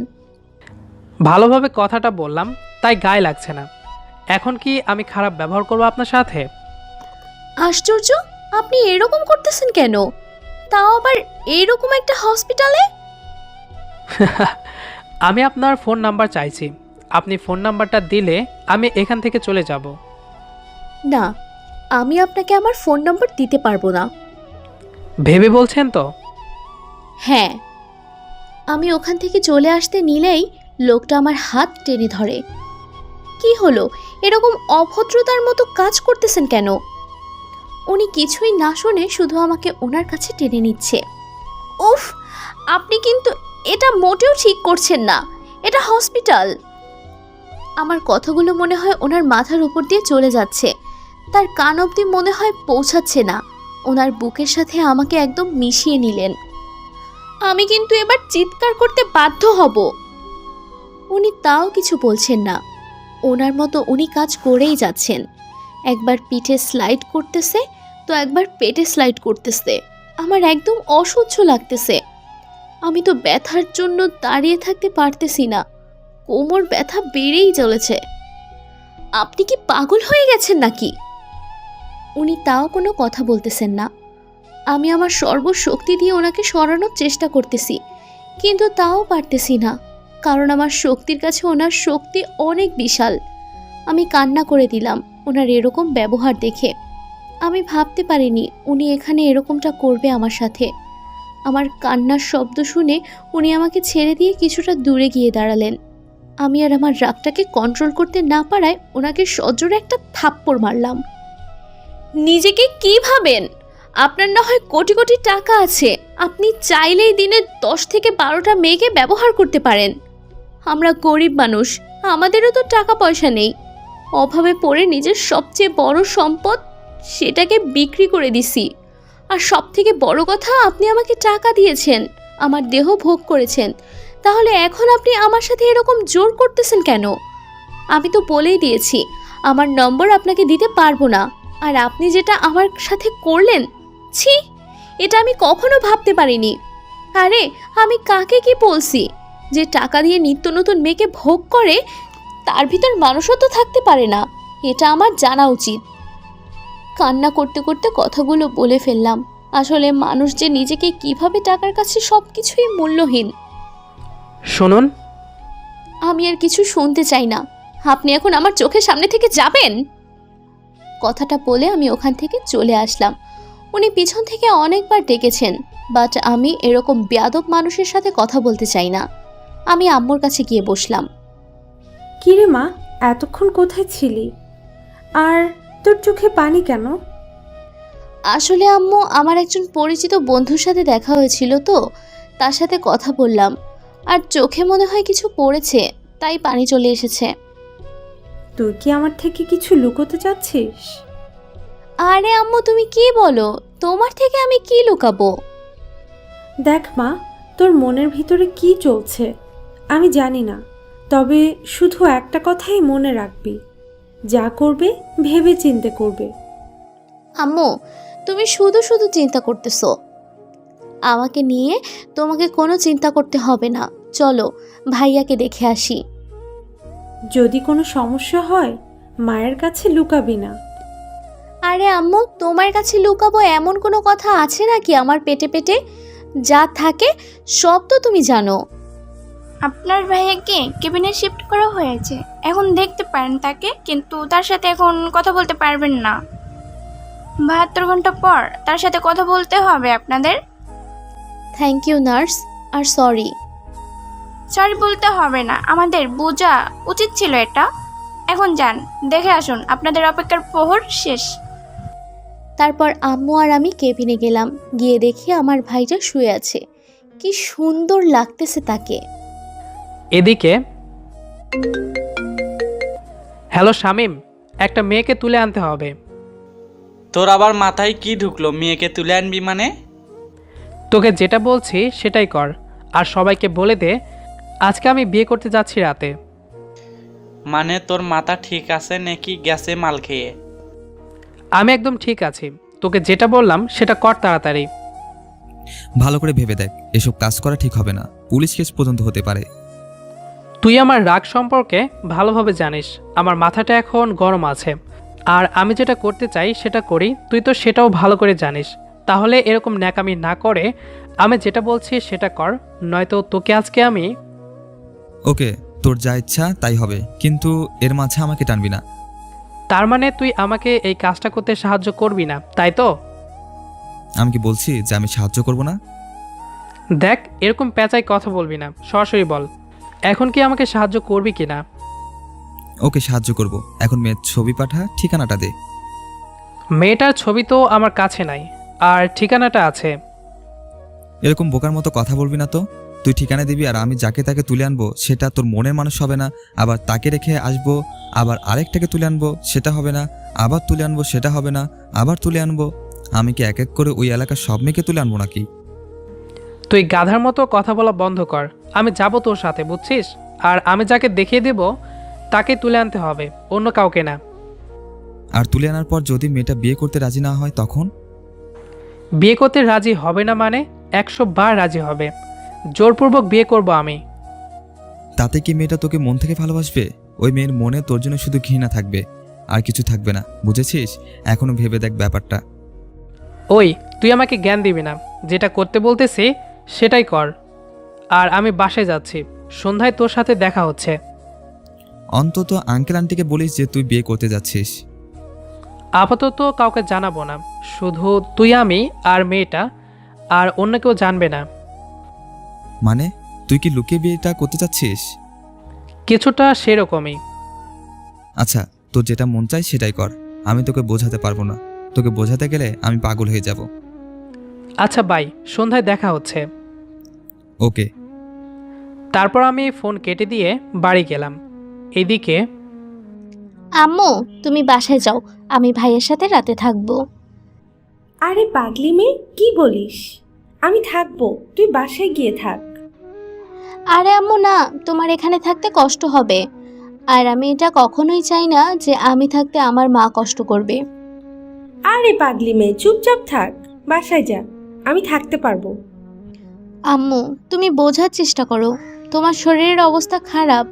ভালোভাবে কথাটা বললাম, তাই গায়ে লাগছে না। এখন কি আমি খারাপ ব্যবহার করবো আপনার সাথে?
আশ্চর্য, আপনি এরকম করতেছেন কেন? তাও আবার এইরকম একটা হসপিটালে।
আমি আপনার ফোন নাম্বার চাইছি, আপনি ফোন নাম্বারটা দিলে আমি এখান থেকে চলে যাব।
না, আমি আপনাকে আমার ফোন নম্বর দিতে পারবো না।
ভেবে বলছেন তো?
হ্যাঁ। আমি ওখান থেকে চলে আসতে নিলেই লোকটা আমার হাত টেনে ধরে। কি হলো, এরকম অভদ্রতার মতো কাজ করতেছেন কেন? উনি কিছুই না শুনে শুধু আমাকে ওনার কাছে টেনে নিচ্ছে। উফ, আপনি কিন্তু এটা মোটেও ঠিক করছেন না, এটা হসপিটাল। আমার কথাগুলো মনে হয় ওনার মাথার উপর দিয়ে চলে যাচ্ছে, তার কান অবধি মনে হয় পৌঁছাচ্ছে না। ওনার বুকের সাথে আমাকে একদম মিশিয়ে নিলেন। আমি কিন্তু এবার চিৎকার করতে বাধ্য হব। উনি তাও কিছু বলছেন না, ওনার মতো উনি কাজ করেই যাচ্ছেন। একবার পিঠে স্লাইড করতেছে তো একবার পেটে স্লাইড করতেছে। আমার একদম অসহ্য লাগতেছে। আমি তো ব্যথার জন্য দাঁড়িয়ে থাকতে পারতেছি না, কোমর ব্যথা বেড়েই চলেছে। আপনি কি পাগল হয়ে গেছেন নাকি? উনি তাও কোনো কথা বলতেছেন না। আমি আমার সর্বশক্তি দিয়ে ওনাকে সরানোর চেষ্টা করতেছি, কিন্তু তাও পারতেছি না, কারণ আমার শক্তির কাছে ওনার শক্তি অনেক বিশাল। আমি কান্না করে দিলাম ওনার এরকম ব্যবহার দেখে। আমি ভাবতে পারিনি উনি এখানে এরকমটা করবে আমার সাথে। আমার কান্নার শব্দ শুনে উনি আমাকে ছেড়ে দিয়ে কিছুটা দূরে গিয়ে দাঁড়ালেন। আমি আর আমার রাগটাকে কন্ট্রোল করতে না পারায় ওনাকে সজোরে একটা থাপ্পড় মারলাম। নিজেকে কি ভাবেন? আপনার না হয় কোটি কোটি টাকা আছে, আপনি চাইলেই দিনে 10 থেকে 12টা মেয়েকে ব্যবহার করতে পারেন। আমরা গরিব মানুষ, আমাদেরও তো টাকা পয়সা নেই। অভাবে পড়ে নিজের সবচেয়ে বড় সম্পদ সেটাকে বিক্রি করে দিছি। আর সব থেকে বড় কথা, আপনি আমাকে টাকা দিয়েছেন, আমার দেহ ভোগ করেছেন, তাহলে এখন আপনি আমার সাথে এরকম জোর করতেছেন কেন? আমি তো বলেই দিয়েছি আমার নম্বর আপনাকে দিতে পারবো না। আর আপনি যেটা আমার সাথে করলেন, ছি, এটা আমি কখনো ভাবতে পারিনি। আরে আমি কাকে কি বলছি? যে টাকা দিয়ে নিত্য নতুন মেয়েকে ভোগ করে তার ভিতর মানুষত্ব থাকতে পারে না, এটা আমার জানা উচিত। কান্না করতে করতে কথাগুলো বলে ফেললাম। আসলে মানুষ যে নিজেকে কিভাবে টাকার কাছে সব কিছুই মূল্যহীন।
শুনুন,
আমি আর কিছু শুনতে চাই না, আপনি এখন আমার চোখের সামনে থেকে যাবেন। কথাটা বলে আমি ওখান থেকে চলে আসলাম। উনি পিছন থেকে অনেকবার ডেকেছেন, বাট আমি এরকম বেয়াদব মানুষের সাথে কথা বলতে চাই না। আমি আম্মুর কাছে গিয়ে বসলাম।
কিরে মা, এতক্ষণ কোথায় ছিলি? আর তোর চোখে পানি কেন?
আসলে আম্মু, আমার একজন পরিচিত বন্ধুর সাথে দেখা হয়েছিল তো, তার সাথে কথা বললাম, আর চোখে মনে হয় কিছু পড়েছে, তাই পানি চলে এসেছে।
তুই কি আমার থেকে কিছু লুকোতে চাচ্ছিস?
আরে আম্মু, তুমি কি বলো? তোমার থেকে আমি কি লুকাবো?
দেখ মা, তোর মনের ভিতরে কি চলছে আমি জানি না, তবে শুধু একটা কথাই মনে রাখবি, যা করবে ভেবে চিন্তে করবে।
আম্মু, তুমি শুধু শুধু চিন্তা করতেছো। আমাকে নিয়ে তোমাকে কোনো চিন্তা করতে হবে না, চলো ভাইয়াকে দেখে আসি।
যদি কোনো সমস্যা হয় মায়ের কাছে লুকাবি না।
আরে আম্মু, তোমার কাছে লুকাবো এমন কোনো কথা আছে নাকি? আমার পেটে পেটে যা থাকে সব তো তুমি জানো।
আপনার ভাইয়াকে কেবিনে শিফট করা হয়েছে, এখন দেখতে পারেন তাকে, কিন্তু তার সাথে এখন কথা বলতে পারবেন না। 72 ঘন্টা পর তার সাথে কথা বলতে হবে আপনাদের।
থ্যাংক ইউ নার্স, আর সরি।
সরি বলতে হবে না, আমাদের বোঝা উচিত ছিল এটা। এখন যান, দেখে আসুন, আপনাদের অপেক্ষার প্রহর শেষ।
তারপর আম্মু আর আমি কেবিনে গেলাম। গিয়ে দেখি আমার ভাইটা শুয়ে আছে। কি সুন্দর লাগতেছে তাকে।
এদিকে, হ্যালো শামিম, একটা মেয়েকে তুলে আনতে হবে।
তোর আবার মাথায় কি ঢুকলো? মেয়েকে তুলে আনবি মানে?
তোকে যেটা বলছি সেটাই কর, আর সবাইকে বলে দে আজকে আমি বিয়ে করতে যাচ্ছি রাতে।
মানে তোর মাথা ঠিক আছে নাকি গেছে মাল খেয়ে?
আমি একদম ঠিক আছি, তোকে যেটা বললাম সেটা কর তাড়াতাড়ি।
ভালো করে ভেবে দেখ, এসব কাজ করা ঠিক হবে না, পুলিশ কেস পর্যন্ত হতে পারে।
তুই আমার রাগ সম্পর্কে ভালোভাবে জানিস, আমার মাথাটা এখন গরম আছে, আর আমি যেটা করতে চাই সেটা করি, তুই তো সেটাও ভালো করে জানিস। তাহলে এরকম ন্যাকামি না করে আমি যেটা বলছি সেটা কর, নয়তো তোকে আজকে আমি।
ওকে, তোর যা ইচ্ছা তাই হবে, কিন্তু এর মাঝে আমাকে টানবি না।
তার মানে তুই আমাকে এই কাজটা করতে সাহায্য করবি না, তাই তো?
আমি কি বলছি যে আমি সাহায্য করব না?
দেখ, এরকম পেঁচাই কথা বলবি না, সরাসরি বল এখন কি আমাকে সাহায্য করবি কি না।
ওকে, সাহায্য করব। এখন মেয়ের ছবি পাঠা, ঠিকানাটা দে।
মেয়েটার ছবি তো আমার কাছে নাই, আর ঠিকানাটা আছে।
এরকম বোকার মতো কথা বলবি না তো। তুই ঠিকানা দিবি আর আমি যাকে তাকে তুলে আনবো সেটা তোর মনের মানুষ হবে না। আবার তাকে রেখে আসবো, আবার আরেকটাকে তুলে আনবো সেটা হবে না। আবার তুলে আনবো সেটা হবে না। আবার তুলে আনবো। আমি কি এক এক করে ওই এলাকার সব মেয়েকে তুলে আনবো নাকি?
তুই গাধার মতো কথা বলা বন্ধ কর। আমি যাব তোর সাথে, বুঝছিস? আর আমি যাকে দেখিয়ে দেব তাকে তুলে আনতে হবে, অন্য কাউকে না।
আর তুলে আনার পর যদি মেয়েটা বিয়ে করতে রাজি না হয় তখন?
বিয়ে করতে রাজি হবে না মানে 100 বার রাজি হবে। জোরপূর্বক বিয়ে করব আমি।
তাতে কি মেয়েটা তোকে মন থেকে ভালোবাসবে? ওই মেয়ের মনে তোর জন্য শুধু ঘৃণা থাকবে, আর কিছু থাকবে না, বুঝেছিস? এখনো ভেবে দেখ ব্যাপারটা।
ওই, তুই আমাকে জ্ঞান দিবি না, যেটা করতে বলতেছি সেটাই কর। আর আমি বাসায় যাচ্ছি, সন্ধ্যায় তোর সাথে দেখা হচ্ছে।
অন্তত আঙ্কেল আন্টিকে বলিস যে তুই বিয়ে করতে যাচ্ছিস।
আপাতত কাউকে জানাবো না, শুধু তুই, আমি আর মেয়েটা, আর অন্য কেউ জানবে না।
মানে তুই কি লুকিয়ে বিয়েটা করতে চাচ্ছিস?
কিছুটা সেরকমই।
আচ্ছা, তোর যেটা মন চায় সেটাই কর। আমি তোকে বোঝাতে পারবো না। তোকে বোঝাতে গেলে আমি পাগল হয়ে যাব।
আচ্ছা বাই, সন্ধ্যায় দেখা হচ্ছে।
ওকে।
তারপর আমি ফোন কেটে দিয়ে বাড়ি গেলাম। এদিকে
আম্মু, তুমি বাসায় যাও, আমি ভাইয়ের সাথে রাতে থাকবো।
আরে পাগলি মেয়ে, কি বলিস? আমি থাকবো, তুই বাসায় গিয়ে থাক।
আরে আম্মু না, তোমার এখানে থাকতে কষ্ট হবে। আর আমি এটা কখনোই চাই না যে আমি থাকতে আমার মা কষ্ট করবে।
আরে পাগলি মেয়ে, চুপচাপ থাক, বাসায় যা, আমি থাকতে পারবো।
আম্মু, তুমি বোঝার চেষ্টা করো, তোমার শরীরের অবস্থা খারাপ।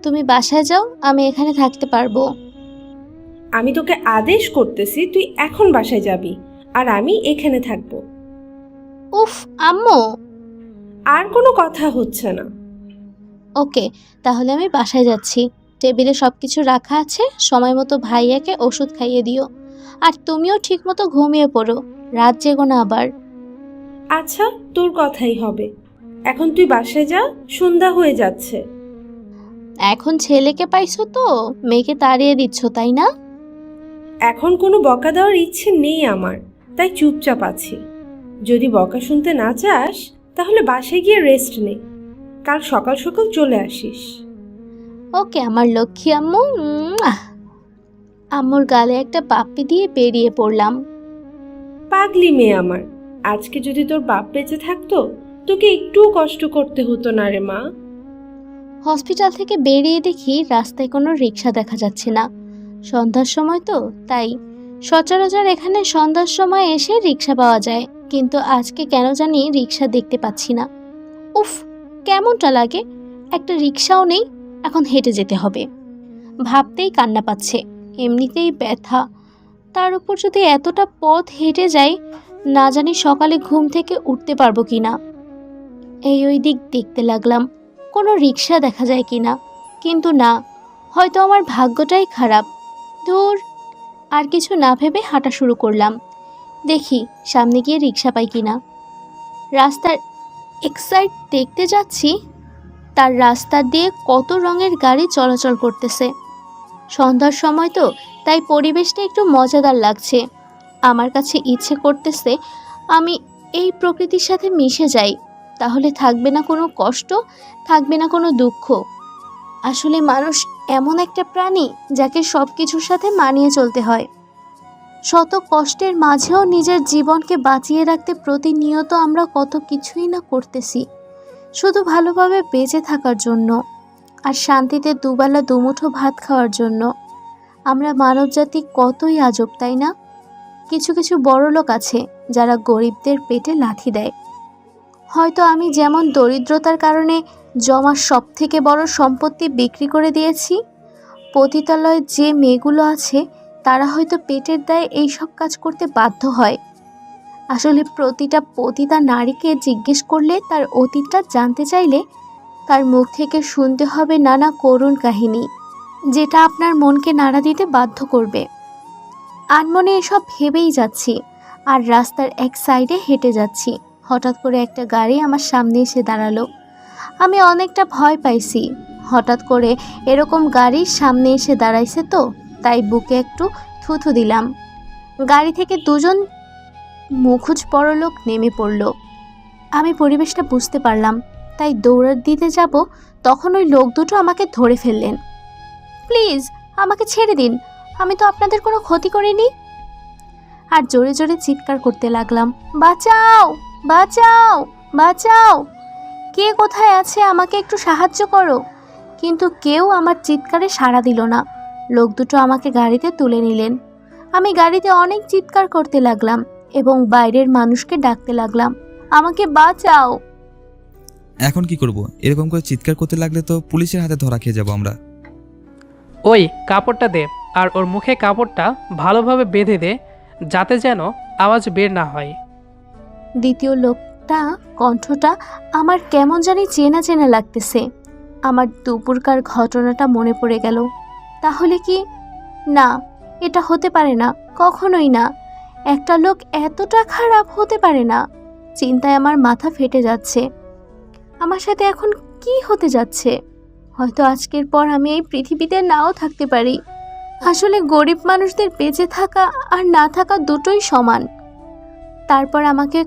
তুমি বাসায় যাও, আমি এখানে থাকতে পারবো।
আমি তোকে আদেশ করতেছি, তুই এখন বাসায় যাবি, আর আমি এখানে থাকবো।
উফ আম্মু।
আর কোনো কথা হচ্ছে না।
ওকে, তাহলে আমি বাসায় যাচ্ছি। টেবিলে সব কিছু রাখা আছে, সময় মতো ভাইয়াকে ওষুধ খাইয়ে দিও। আর তুমিও ঠিক মতো ঘুমিয়ে পড়ো, রাত জেগো না আবার।
আচ্ছা, তোর কথাই হবে। এখন তুই বাসায় যা, সন্ধ্যা হয়ে যাচ্ছে।
এখন ছেলেকে পাইছো তো মেয়েকে তাড়িয়ে দিচ্ছ, তাই না?
এখন কোনো বকা দেওয়ার ইচ্ছে নেই আমার, তাই চুপচাপ আছি। যদি বকা শুনতে না চাস তাহলে বাসায় গিয়ে রেস্ট নে, কাল সকাল সকাল চলে আসিস।
ওকে আমার লক্ষ্মী আম্মু। আম্মুর গালে একটা পাপ্পি দিয়ে বেরিয়ে পড়লাম।
পাগলি মেয়ে আমার, আজকে যদি তোর বাপ বেঁচে থাকতো তোকে একটুও কষ্ট করতে হতো না রে মা।
হসপিটাল থেকে বেরিয়ে দেখি রাস্তায় কোনো রিক্সা দেখা যাচ্ছে না। সন্ধ্যার সময় তো, তাই সচরাচর এখানে সন্ধ্যার সময় এসে রিক্সা পাওয়া যায়, কিন্তু আজকে কেন জানি রিক্সা দেখতে পাচ্ছি না। উফ, কেমনটা লাগে, একটা রিক্সাও নেই, এখন হেঁটে যেতে হবে। ভাবতেই কান্না পাচ্ছে, এমনিতেই ব্যথা, তার উপর যদি এতটা পথ হেঁটে যাই, না জানি সকালে ঘুম থেকে উঠতে পারবো কিনা। এই ওই দিক দেখতে লাগলাম কোনো রিক্সা দেখা যায় কিনা, কিন্তু না, হয়তো আমার ভাগ্যটাই খারাপ। দূর, আর কিছু না ভেবে হাঁটা শুরু করলাম। দেখি সামনে গিয়ে রিক্সা পাই কিনা। রাস্তার এক সাইড দেখতে যাচ্ছি, তার রাস্তা দিয়ে কত রঙের গাড়ি চলাচল করতেছে। সন্ধ্যার সময় তো, তাই পরিবেশটা একটু মজাদার লাগছে। আমার কাছে ইচ্ছে করতেছে আমি এই প্রকৃতির সাথে মিশে যাই, তাহলে থাকবে না কোনো কষ্ট, থাকবে না কোনো দুঃখ। আসলে মানুষ এমন একটা প্রাণী যাকে সব কিছুর সাথে মানিয়ে চলতে হয়। শত কষ্টের মাঝেও নিজের জীবনকে বাঁচিয়ে রাখতে প্রতিনিয়ত আমরা কত কিছুই না করতেছি, শুধু ভালোভাবে বেঁচে থাকার জন্য আর শান্তিতে দুবেলা দুমুঠো ভাত খাওয়ার জন্য। আমরা মানবজাতি কতই আজব, তাই না? কিছু কিছু বড়লোক আছে যারা গরিবদের পেটে লাথি দেয়। হয়তো আমি যেমন দরিদ্রতার কারণে জমা সব থেকে বড় সম্পত্তি বিক্রি করে দিয়েছি, পতিতালয়ে যে মেয়েগুলো আছে তারা হয়তো পেটের দায়ে এইসব কাজ করতে বাধ্য হয়। আসলে প্রতিটা পতিতা নারীকে জিজ্ঞেস করলে তার অতীতটা জানতে চাইলে তার মুখ থেকে শুনতে হবে নানা করুণ কাহিনী, যেটা আপনার মনকে নাড়া দিতে বাধ্য করবে। আনমনে এসব ভেবেই যাচ্ছি আর রাস্তার এক সাইডে হেঁটে যাচ্ছি। হঠাৎ করে একটা গাড়ি আমার সামনে এসে দাঁড়ালো। আমি অনেকটা ভয় পাইছি। হঠাৎ করে এরকম গাড়ির সামনে এসে দাঁড়াইছে তো, তাই বুকে একটু থুথু দিলাম। গাড়ি থেকে দুজন মুখোশ পরলোক নেমে পড়ল। আমি পরিবেশটা বুঝতে পারলাম, তাই দৌড় দিতে যাব, তখন ওই লোক দুটো আমাকে ধরে ফেললেন। প্লিজ আমাকে ছেড়ে দিন, আমি তো আপনাদের কোনো ক্ষতি করিনি। আর জোরে জোরে চিৎকার করতে লাগলাম, বাঁচাও বাঁচাও বাঁচাও, কে কোথায় আছে, আমাকে একটু সাহায্য করো। কিন্তু কেউ আমার চিৎকারে সাড়া দিল না। লোক দুটো আমাকে গাড়িতে তুলে নিলেন। আমি গাড়িতে অনেক চিৎকার করতে লাগলাম এবং বাইরের মানুষকে ডাকতে লাগলাম, আমাকে বাঁচাও।
এখন কি করব? এরকম করে চিৎকার করতে লাগলে তো পুলিশের হাতে ধরা খেয়ে যাবো আমরা।
ওই কাপড়টা দে, আর ওর মুখে কাপড়টা ভালোভাবে বেঁধে দে, যাতে যেন আওয়াজ বের না হয়।
দ্বিতীয় লোকটা কণ্ঠটা আমার কেমন জানি চেনা চেনা লাগতেছে। আমার দুপুরকার ঘটনাটা মনে পড়ে গেল। তাহলে কি? না, এটা হতে পারে না, কখনোই না। একটা লোক এতটা খারাপ হতে পারে না। চিন্তায় আমার মাথা ফেটে যাচ্ছে। আমার সাথে এখন কি হতে যাচ্ছে? হয়তো আজকের পর আমি এই পৃথিবীতে নাও থাকতে পারি। আসলে গরিব মানুষদের বেঁচে থাকা আর না থাকা দুটোই সমান। তারপর আমাকে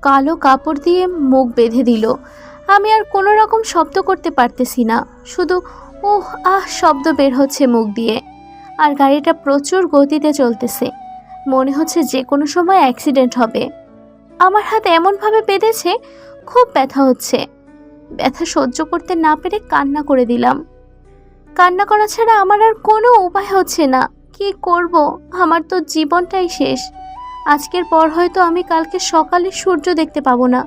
কালো কাপড় দিয়ে মুখ বেঁধে দিল। আমি আর কোনো রকম শব্দ করতে পারতেছি না, শুধু ওহ আহ শব্দ বের হচ্ছে মুখ দিয়ে। আর গাড়িটা প্রচুর গতিতে চলতেছে, মনে হচ্ছে যে কোনো সময় অ্যাক্সিডেন্ট হবে। আমার হাত এমনভাবে বেঁধেছে, খুব ব্যথা হচ্ছে। ব্যথা সহ্য করতে না পেরে কান্না করে দিলাম। কান্না করা ছাড়া আমার আর কোনো উপায় হচ্ছে না। কি করব? আমার তো জীবনটাই শেষ। আজকের পর হয়তো আমি কালকে সকালে সূর্য দেখতে পাবো না।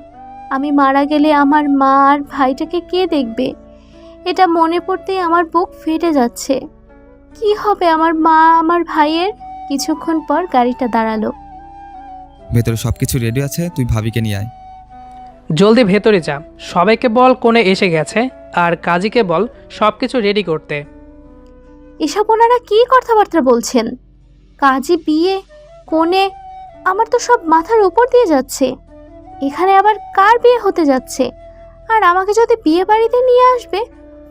আমি মারা গেলে আমার মা আর ভাইটাকে কে দেখবে? এটা মনে পড়তেই আমার বুক ফেটে যাচ্ছে। কি হবে আমার মা আমার ভাইয়ের? কিছুক্ষণ পর গাড়িটা দাঁড়ালো।
ভেতরে সবকিছু রেডি আছে, তুই ভাবিকে নিয়ে আয়।
জলদি ভেতরে যা, সবাইকে বল কোণে এসে গেছে, আর কাজীকে বল সব কিছু রেডি করতে।
এসব ওনারা কি কথাবার্তা বলছেন? কাজী, বিয়ে, কোণে, আমার তো সব মাথার উপর দিয়ে যাচ্ছে। এখানে আবার কার বিয়ে হতে যাচ্ছে? আর আমাকে যদি বিয়ে বাড়িতে নিয়ে আসবে,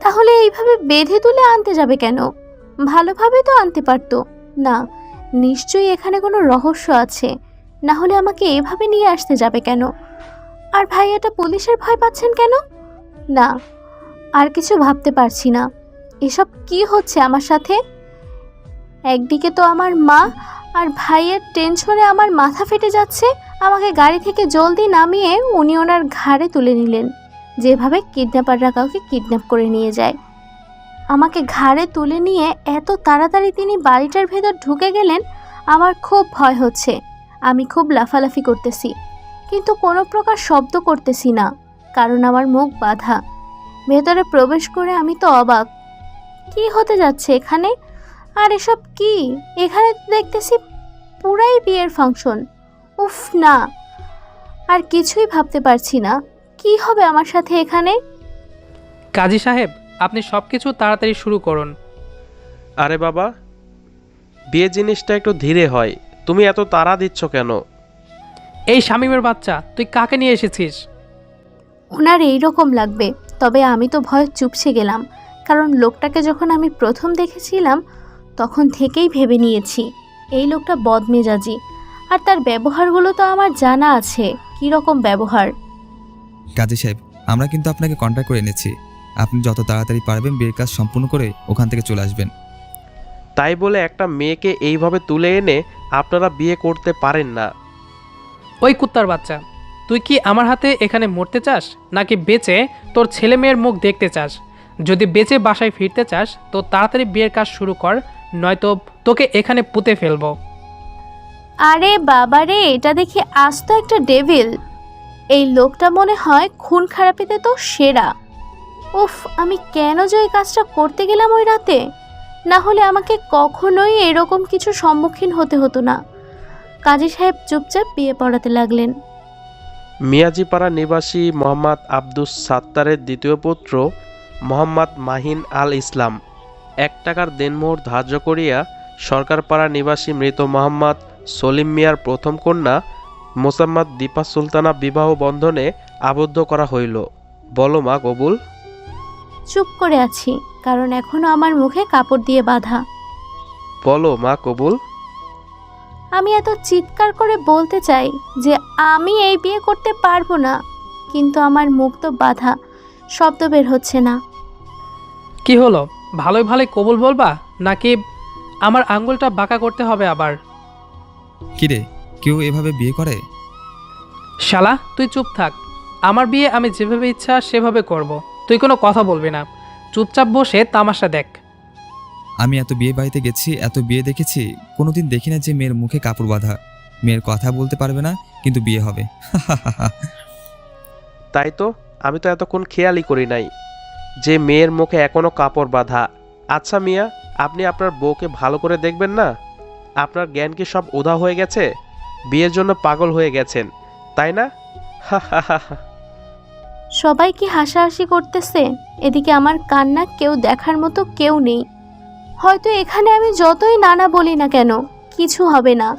তাহলে এইভাবে বেঁধে তুলে আনতে যাবে কেন? ভালোভাবে তো আনতে পারতো। না, নিশ্চয়ই এখানে কোনো রহস্য আছে, না হলে আমাকে এভাবে নিয়ে আসতে যাবে কেন? আর ভাইয়াটা পুলিশের ভয় পাচ্ছেন কেন? না, আর কিছু ভাবতে পারছি না। এসব কি হচ্ছে আমার সাথে? একদিকে তো আমার মা আর ভাইয়ের টেনশনে আমার মাথা ফেটে যাচ্ছে। আমাকে গাড়ি থেকে জলদি নামিয়ে উনি ওনার ঘাড়ে তুলে নিলেন, যেভাবে কিডন্যাপাররা কাউকে কিডন্যাপ করে নিয়ে যায়। আমাকে ঘাড়ে তুলে নিয়ে এত তাড়াতাড়ি তিনি বাড়িটার ভেতর ঢুকে গেলেন। আমার খুব ভয় হচ্ছে। আমি খুব লাফালাফি করতেছি, কিন্তু কোনো প্রকার শব্দ করতেছি না, কারণ আমার মুখ বাঁধা। ভেতরে প্রবেশ করে আমি তো অবাক, কি হতে যাচ্ছে এখানে? আর এসব কি? এখানে দেখতেছি পুরাই বিয়ের ফাংশন। উফ না, আর কিছুই ভাবতে পারছি না। কি হবে আমার সাথে এখানে?
কাজী সাহেব, আপনি সব কিছু তাড়াতাড়ি শুরু করুন।
আরে বাবা, বিয়ে জিনিসটা একটু ধীরে হয়, তুমি এত তাড়া দিচ্ছ কেন?
এই শামীমের বাচ্চা, তুই কাকে নিয়ে এসেছিস?
ওনার এইরকম লাগবে, তবে আমি তো ভয় চুপসে গেলাম, কারণ লোকটাকে যখন আমি প্রথম দেখেছিলাম তখন থেকেই ভেবে নিয়েছি এই লোকটা বদমেজাজি। আর তার ব্যবহারগুলো তো আমার জানা আছে, কীরকম ব্যবহার।
কাজী সাহেব, আমরা কিন্তু আপনাকে কন্ট্যাক্ট করে এনেছি। আপনি যত তাড়াতাড়ি পারবেন বিয়ের কাজ সম্পূর্ণ করে ওখান থেকে চলে আসবেন।
তাই বলে একটা মেয়েকে এইভাবে তুলে এনে আপনারা বিয়ে করতে পারেন না।
ওই কুত্তার বাচ্চা, তুই কি আমার হাতে এখানে মরতে চাস, নাকি বেঁচে তোর ছেলে মেয়ের মুখ দেখতে চাস? যদি বেঁচে বাসায় ফিরতে চাস তো তাড়াতাড়ি বিয়ের কাজ শুরু কর, নয়তো তোকে এখানে পুঁতে ফেলবো।
আরে বাবারে, এটা দেখি আস্ত একটা ডেভিল। এই লোকটা মনে হয় খুন খারাপিতে তো সেরা। উফ, আমি কেন যে ওই কাজটা করতে গেলাম ওই রাতে? না হলে আমাকে কখনোই এরকম কিছু সম্মুখীন হতে হতো না। কাজী সাহেব চুপচাপ বিয়ে পড়াতে লাগলেন।
মিয়াজিপাড়া নিবাসী মোহাম্মদ আব্দুস সাত্তারের দ্বিতীয় পুত্র মোহাম্মদ মাহিন আল ইসলাম 1 টাকার দেনমোহর ধার্য করিয়া সরকারপাড়া নিবাসী মৃত মোহাম্মদ সলিম মিয়ার প্রথম কন্যা মোসাম্মদ দীপা সুলতানা বিবাহ বন্ধনে আবদ্ধ করা হইল। বলো মা কবুল।
চুপ করে আছি, কারণ এখনো আমার মুখে কাপড় দিয়ে বাঁধা।
বলো মা কবুল।
আমি এত চিৎকার করে বলতে চাই যে আমি এই বিয়ে করতে পারবো না, কিন্তু আমার মুখ তো বাঁধা, শব্দ বের হচ্ছে না।
কি হলো, ভালোই ভালোই কবুল বলবা নাকি আমার আঙ্গুলটা বাঁকা করতে হবে আবার?
কিরে, কেউ এভাবে বিয়ে করে?
শালা তুই চুপ থাক। আমার বিয়ে আমি যেভাবে ইচ্ছা সেভাবে করব। তুই কোনো কথা বলবি না, চুপচাপ বসে তামাশা দেখ।
আমি এত বিয়ে বাড়িতে গেছি, এত বিয়ে দেখেছি, কোনোদিন দেখি না যে মেয়ের মুখে কাপড় বাঁধা। মেয়ের কথা বলতে পারবে না, কিন্তু বিয়ে হবে।
তাই তো, আমি তো এতক্ষণ খেয়ালই করি নাই যে মেয়ের মুখে এখনো কাপড় বাঁধা। আচ্ছা মিয়া, আপনি আপনার বউকে ভালো করে দেখবেন না? আপনার জ্ঞান কি সব উধাও হয়ে গেছে? বিয়ের জন্য পাগল হয়ে গেছেন, তাই না?
সবাই কি হাসাহাসি করতেছে? এদিকে আমার কান্না কেউ দেখার মতো কেউ নেই। হয়তো এখানে আমি যতই নানা বলি না কেন, কিছু হবে না।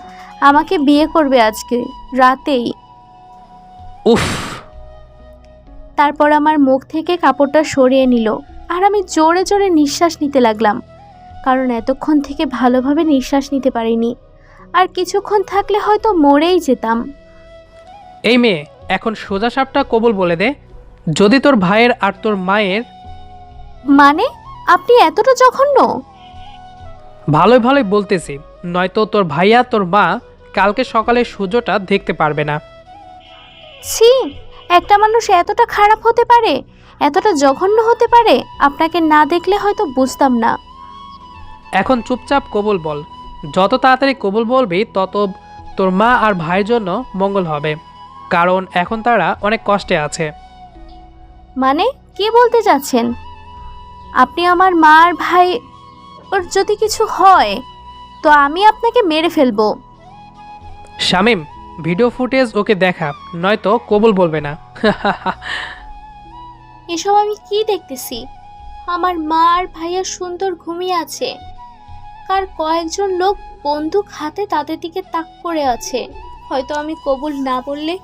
আমাকে বিয়ে করবে আজকে রাতেই।
উফ,
তারপর আমার মুখ থেকে কাপড়টা সরিয়ে নিল, আর আমি জোরে জোরে নিঃশ্বাস নিতে লাগলাম, কারণ এতক্ষণ থেকে ভালোভাবে নিঃশ্বাস নিতে পারিনি। আর কিছুক্ষণ থাকলে হয়তো মরেই যেতাম।
এই মেয়ে, এখন সোজা সাপটা কবুল বলে দে। যদি তোর ভাইয়ের আর তোর মায়ের
মানে আপনি এতটা জঘন্য?
ভালোই ভালোই বলতেছি, নয়তো তোর ভাইয়া তোর মা কালকে সকালে সূর্যটা দেখতে পারবে না।
ছি, একটা মানুষ এতটা খারাপ হতে পারে, এতটা জঘন্য হতে পারে? আপনাকে না দেখলে হয়তো বুঝতাম না।
এখন চুপচাপ কবুল বল। যত তাড়াতাড়ি কবুল বলবি তত তোর মা আর ভাইয়ের জন্য মঙ্গল হবে, কারণ এখন তারা অনেক কষ্টে আছে।
মানে কি বলতে চাচ্ছেন আপনি? আমার মা আর ভাই ওর যদি কিছু হয় তো আমি আপনাকে মেরে ফেলবো।
শামিম, ভিডিও ফুটেজ ওকে দেখা, নয়তো কবুল বলবে না।
এসব আমি কি দেখতেছি? আমার মা আর ভাইয়া সুন্দর ঘুমিয়ে আছে, কার কয়েকজন লোক বন্দুক হাতে তাদের দিকে তাক করে আছে। হয়তো আমি কবুল না বললে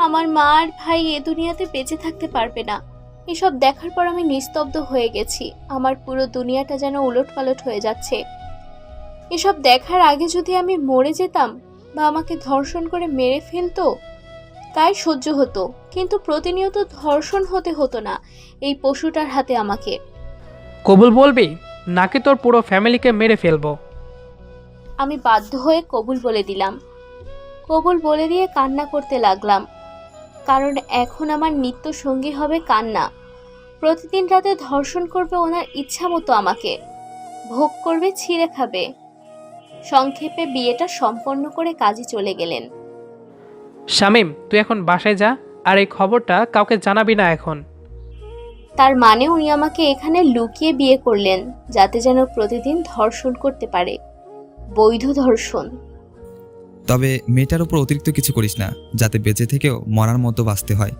আমার মা আর ভাই এ দুনিয়াতে বেঁচে থাকতে পারবে না। এসব দেখার পর আমি নিস্তব্ধ হয়ে গেছি। আমার পুরো দুনিয়াটা যেন উলটপালট হয়ে যাচ্ছে। এসব দেখার আগে যদি আমি মরে যেতাম বা আমাকে ধর্ষণ করে মেরে ফেলতো তাই সহ্য হতো, কিন্তু প্রতিনিয়ত ধর্ষণ হতে হতো না এই পশুটার হাতে আমাকে।
কবুল বলবি নাকি তোর পুরো ফ্যামিলিকে মেরে ফেলবো?
আমি বাধ্য হয়ে কবুল বলে দিলাম। কবুল বলে দিয়ে কান্না করতে লাগলাম, কারণ এখন আমার নিত্য সঙ্গী হবে কান্না। প্রতিদিন রাতে ধর্ষণ করবে ওনার ইচ্ছা মতো আমাকে, ভোগ করবে, ছিঁড়ে খাবে। সংক্ষেপে বিয়েটা সম্পন্ন করে কাজে চলে গেলেন।
শামিম, তুই এখন বাসায় যা, আর এই খবরটা কাউকে জানাবি না এখন।
তার মানে উনি আমাকে এখানে লুকিয়ে বিয়ে করলেন, যাতে যেন প্রতিদিন ধর্ষণ করতে পারে, বৈধ ধর্ষণ।
তবে মেয়েটার উপর অতিরিক্ত কিছু করিস না, যাতে বেঁচে থেকেও মরার মতো বাঁচতে হয়।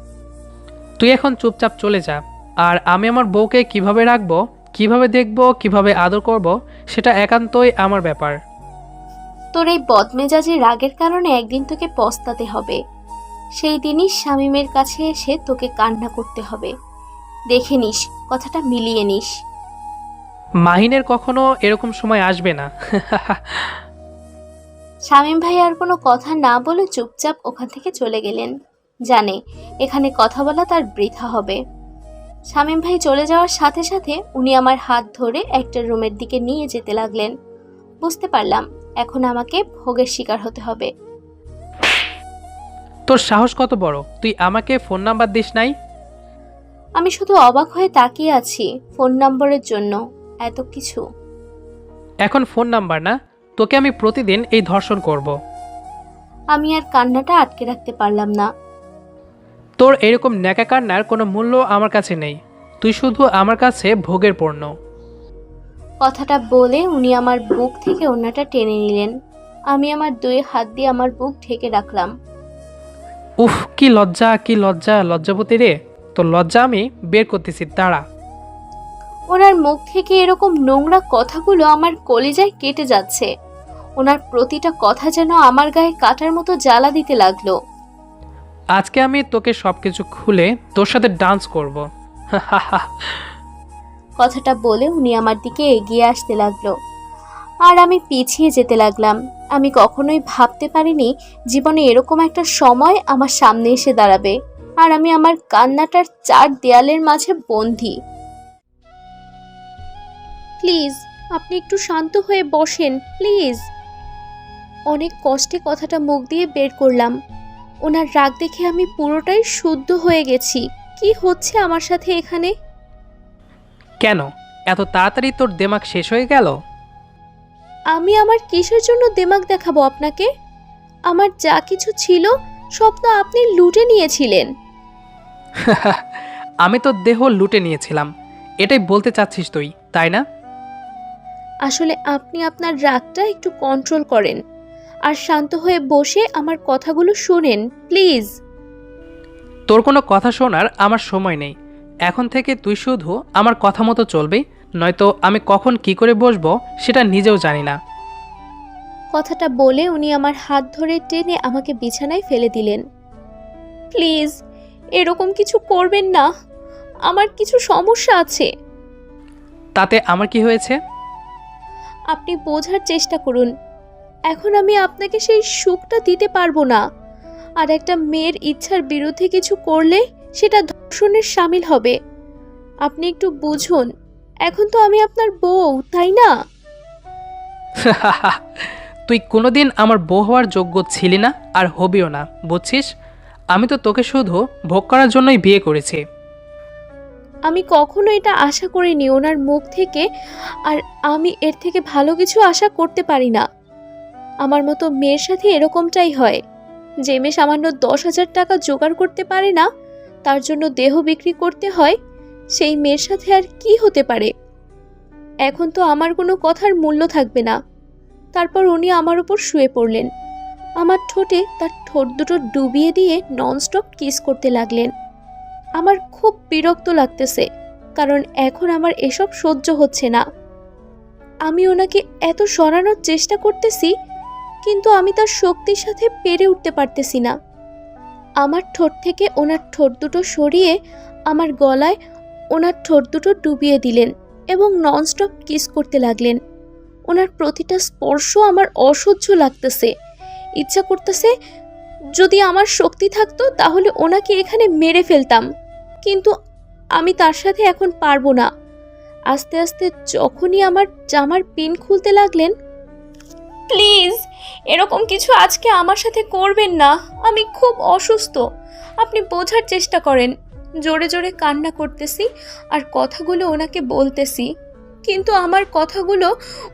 তুই এখন চুপচাপ চলে যা, আর আমি আমার বউকে কিভাবে রাখবো, কিভাবে দেখবো, কিভাবে আদর করব, সেটা একান্তই আমার ব্যাপার।
তোর এই বদমেজাজি রাগের কারণে একদিন তোকে পস্তাতে হবে। সেই দিনই শামীমের কাছে এসে তোকে কান্না করতে হবে। দেখে নিস, কথাটা মিলিয়ে নিস।
মাহিনের কখনো এরকম সময় আসবে না।
শামীম ভাই আর কোনো কথা না বলে চুপচাপ ওখান থেকে চলে গেলেন। জানে এখানে কথা বলা তার বৃথা হবে। শামীম ভাই চলে যাওয়ার সাথে সাথে উনি আমার হাত ধরে একটা রুমের দিকে নিয়ে যেতে লাগলেন। বুঝতে পারলাম এখন আমাকে ভোগের শিকার হতে হবে।
তোর সাহস কত বড়, তুই আমাকে ফোন নাম্বার দিস নাই?
আমি শুধু অবাক হয়ে তাকিয়ে আছি ফোন নম্বরের জন্য। এত কিছু।
এখন ফোন নাম্বার না, তোকে আমি প্রতিদিন এই ধর্ষণ করব।
আমি আর কান্নাটা আটকে রাখতে পারলাম না।
তোর এরকম ন্যাকা কান্নার কোনো মূল্য আমার কাছে নেই, তুই শুধু আমার কাছে ভোগের পণ্য।
কথাটা বলে উনি আমার বুক থেকে ওড়নাটা টেনে নিলেন। আমি আমার দুই হাত দিয়ে আমার বুক ঢেকে রাখলাম।
উফ, কি লজ্জা, কি লজ্জা, লজ্জাপতি রে। তোর লজ্জা আমি বের করতেছি, দাঁড়া।
ওনার মুখ থেকে এরকম নোংরা কথাগুলো আমার কলিজায় কেটে যাচ্ছে। ওনার প্রতিটা কথা যেন আমার গায়ে কাটার মতো জ্বালা দিতে লাগলো।
আজকে আমি তোকে সবকিছু খুলে তোর সাথে ডান্স করব।
কথাটা বলে উনি আমার দিকে এগিয়ে আসতে লাগলো, আর আমি পিছিয়ে যেতে লাগলাম। আমি কখনোই ভাবতে পারিনি জীবনে এরকম একটা সময় আমার সামনে এসে দাঁড়াবে, আর আমি আমার কান্নাটার চার দেয়ালের মাঝে বন্দী। প্লিজ, আপনি একটু শান্ত হয়ে বসেন প্লিজ। অনেক কষ্টে কথাটা মুখ দিয়ে বের করলাম। ওনার রাগ দেখে আমি পুরোটাই শুদ্ধ হয়ে গেছি। কি হচ্ছে আমার সাথে এখানে?
কেন এত তাড়াতাড়ি তোর দেমাগ শেষ হয়ে গেল?
আমি আমার কিসের জন্য দেমাগ দেখাবো আপনাকে? আমার যা কিছু ছিল সব তো আপনি লুটে নিয়েছিলেন।
আমি তোর দেহ লুটে নিয়েছিলাম, এটাই বলতে চাচ্ছিস তুই, তাই না?
আসলে আপনি আপনার রাগটা একটু কন্ট্রোল করেন আর শান্ত হয়ে বসে আমার কথাগুলো শোনেন প্লিজ।
তোর কোনো কথা শোনার আমার সময় নেই। এখন থেকে তুই শুধু আমার কথা মতো চলবি, নয়তো আমি কখন কি করে বসবো সেটা নিজেও জানি না।
কথাটা বলে উনি আমার হাত ধরে টেনে আমাকে বিছানায় ফেলে দিলেন। প্লিজ, এরকম কিছু করবেন না, আমার কিছু সমস্যা আছে।
তাতে আমার কি হয়েছে?
আপনি বোঝার চেষ্টা করুন। এখন আমি আপনাকে সেই সুখটা দিতে পারবো না, আর একটা মেয়ের ইচ্ছার বিরুদ্ধে কিছু করলে সেটা ধর্ষণের শামিল হবে। আপনি একটু বুঝুন, এখন তো আমি আপনার বউ, তাই না?
তুই কোনোদিন আমার বউ হওয়ার যোগ্য ছিলি না, আর হবিও না, বুঝছিস? আমি তো তোকে শুধু ভোগ করার জন্যই বিয়ে করেছি।
আমি কখনো এটা আশা করিনি ওনার মুখ থেকে, আর আমি এর থেকে ভালো কিছু আশা করতে পারি না। আমার মতো মেয়ের সাথে এরকমটাই হয়। যে মেয়ে সামান্য 10,000 টাকা জোগাড় করতে পারে না, তার জন্য দেহ বিক্রি করতে হয়, সেই মেয়ের সাথে আর কি হতে পারে? এখন তো আমার কোনো কথার মূল্য থাকবে না। তারপর উনি আমার উপর শুয়ে পড়লেন। আমার ঠোঁটে তার ঠোঁট দুটো ডুবিয়ে দিয়ে ননস্টপ কিস করতে লাগলেন। আমার খুব বিরক্ত লাগতেছে, কারণ এখন আমার এসব সহ্য হচ্ছে না। আমি ওনাকে এত সরানোর চেষ্টা করতেছি, কিন্তু আমি তার শক্তির সাথে পেরে উঠতে পারতেছি না। আমার ঠোঁট থেকে ওনার ঠোঁট দুটো সরিয়ে আমার গলায় ওনার ঠোঁট দুটো ডুবিয়ে দিলেন এবং ননস্টপ কিস করতে লাগলেন। ওনার প্রতিটা স্পর্শ আমার অসহ্য লাগতেছে। ইচ্ছা করতেছে যদি আমার শক্তি থাকতো তাহলে ওনাকে এখানে মেরে ফেলতাম, কিন্তু আমি তার সাথে এখন পারবো না। আস্তে আস্তে যখনই আমার জামার পিন খুলতে লাগলেন, প্লিজ এরকম কিছু আজকে আমার সাথে করবেন না, আমি খুব অসুস্থ, আপনি বোঝার চেষ্টা করেন। জোরে জোরে কান্না করতেছি আর কথাগুলো ওনাকে বলতেছি, কিন্তু আমার কথাগুলো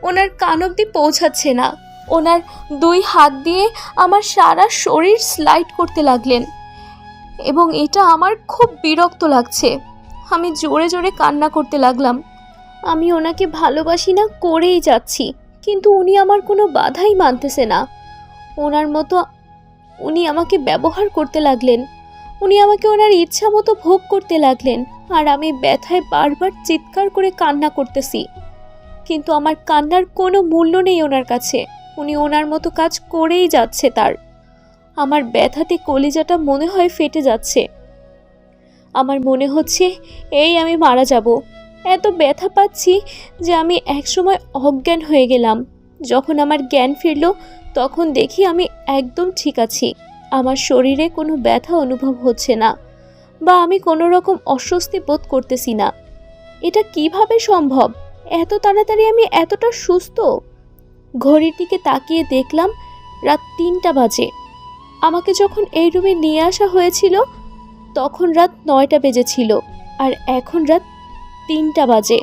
ওনার কান অবধি পৌঁছাচ্ছে না। ওনার দুই হাত দিয়ে আমার সারা শরীর স্লাইড করতে লাগলেন এবং এটা আমার খুব বিরক্ত লাগছে। আমি জোরে জোরে কান্না করতে লাগলাম। আমি ওনাকে ভালোবাসি না করেই যাচ্ছি, কিন্তু উনি আমার কোনো বাধাই মানতেছে না। ওনার মতো উনি আমাকে ব্যবহার করতে লাগলেন। উনি আমাকে ওনার ইচ্ছা মতো ভোগ করতে লাগলেন, আর আমি ব্যথায় বারবার চিৎকার করে কান্না করতেছি, কিন্তু আমার কান্নার কোনো মূল্য নেই ওনার কাছে। উনি ওনার মতো কাজ করেই যাচ্ছে তার। আমার ব্যথাতে কলিজাটা মনে হয় ফেটে যাচ্ছে। আমার মনে হচ্ছে এই আমি মারা যাব। এত ব্যথা পাচ্ছি যে আমি একসময় অজ্ঞান হয়ে গেলাম। যখন আমার জ্ঞান ফিরল তখন দেখি আমি একদম ঠিক আছি। আমার শরীরে কোনো ব্যথা অনুভব হচ্ছে না, বা আমি কোনো রকম অস্বস্তি বোধ করতেছি না। এটা কিভাবে সম্ভব? এত তাড়াতাড়ি আমি এতটা সুস্থ? ঘড়ির দিকে তাকিয়ে দেখলাম রাত 3টা বাজে। আমাকে যখন এই রুমে নিয়ে আসা হয়েছিল তখন রাত 9টা বেজেছিল, আর এখন রাত 3টা বাজে।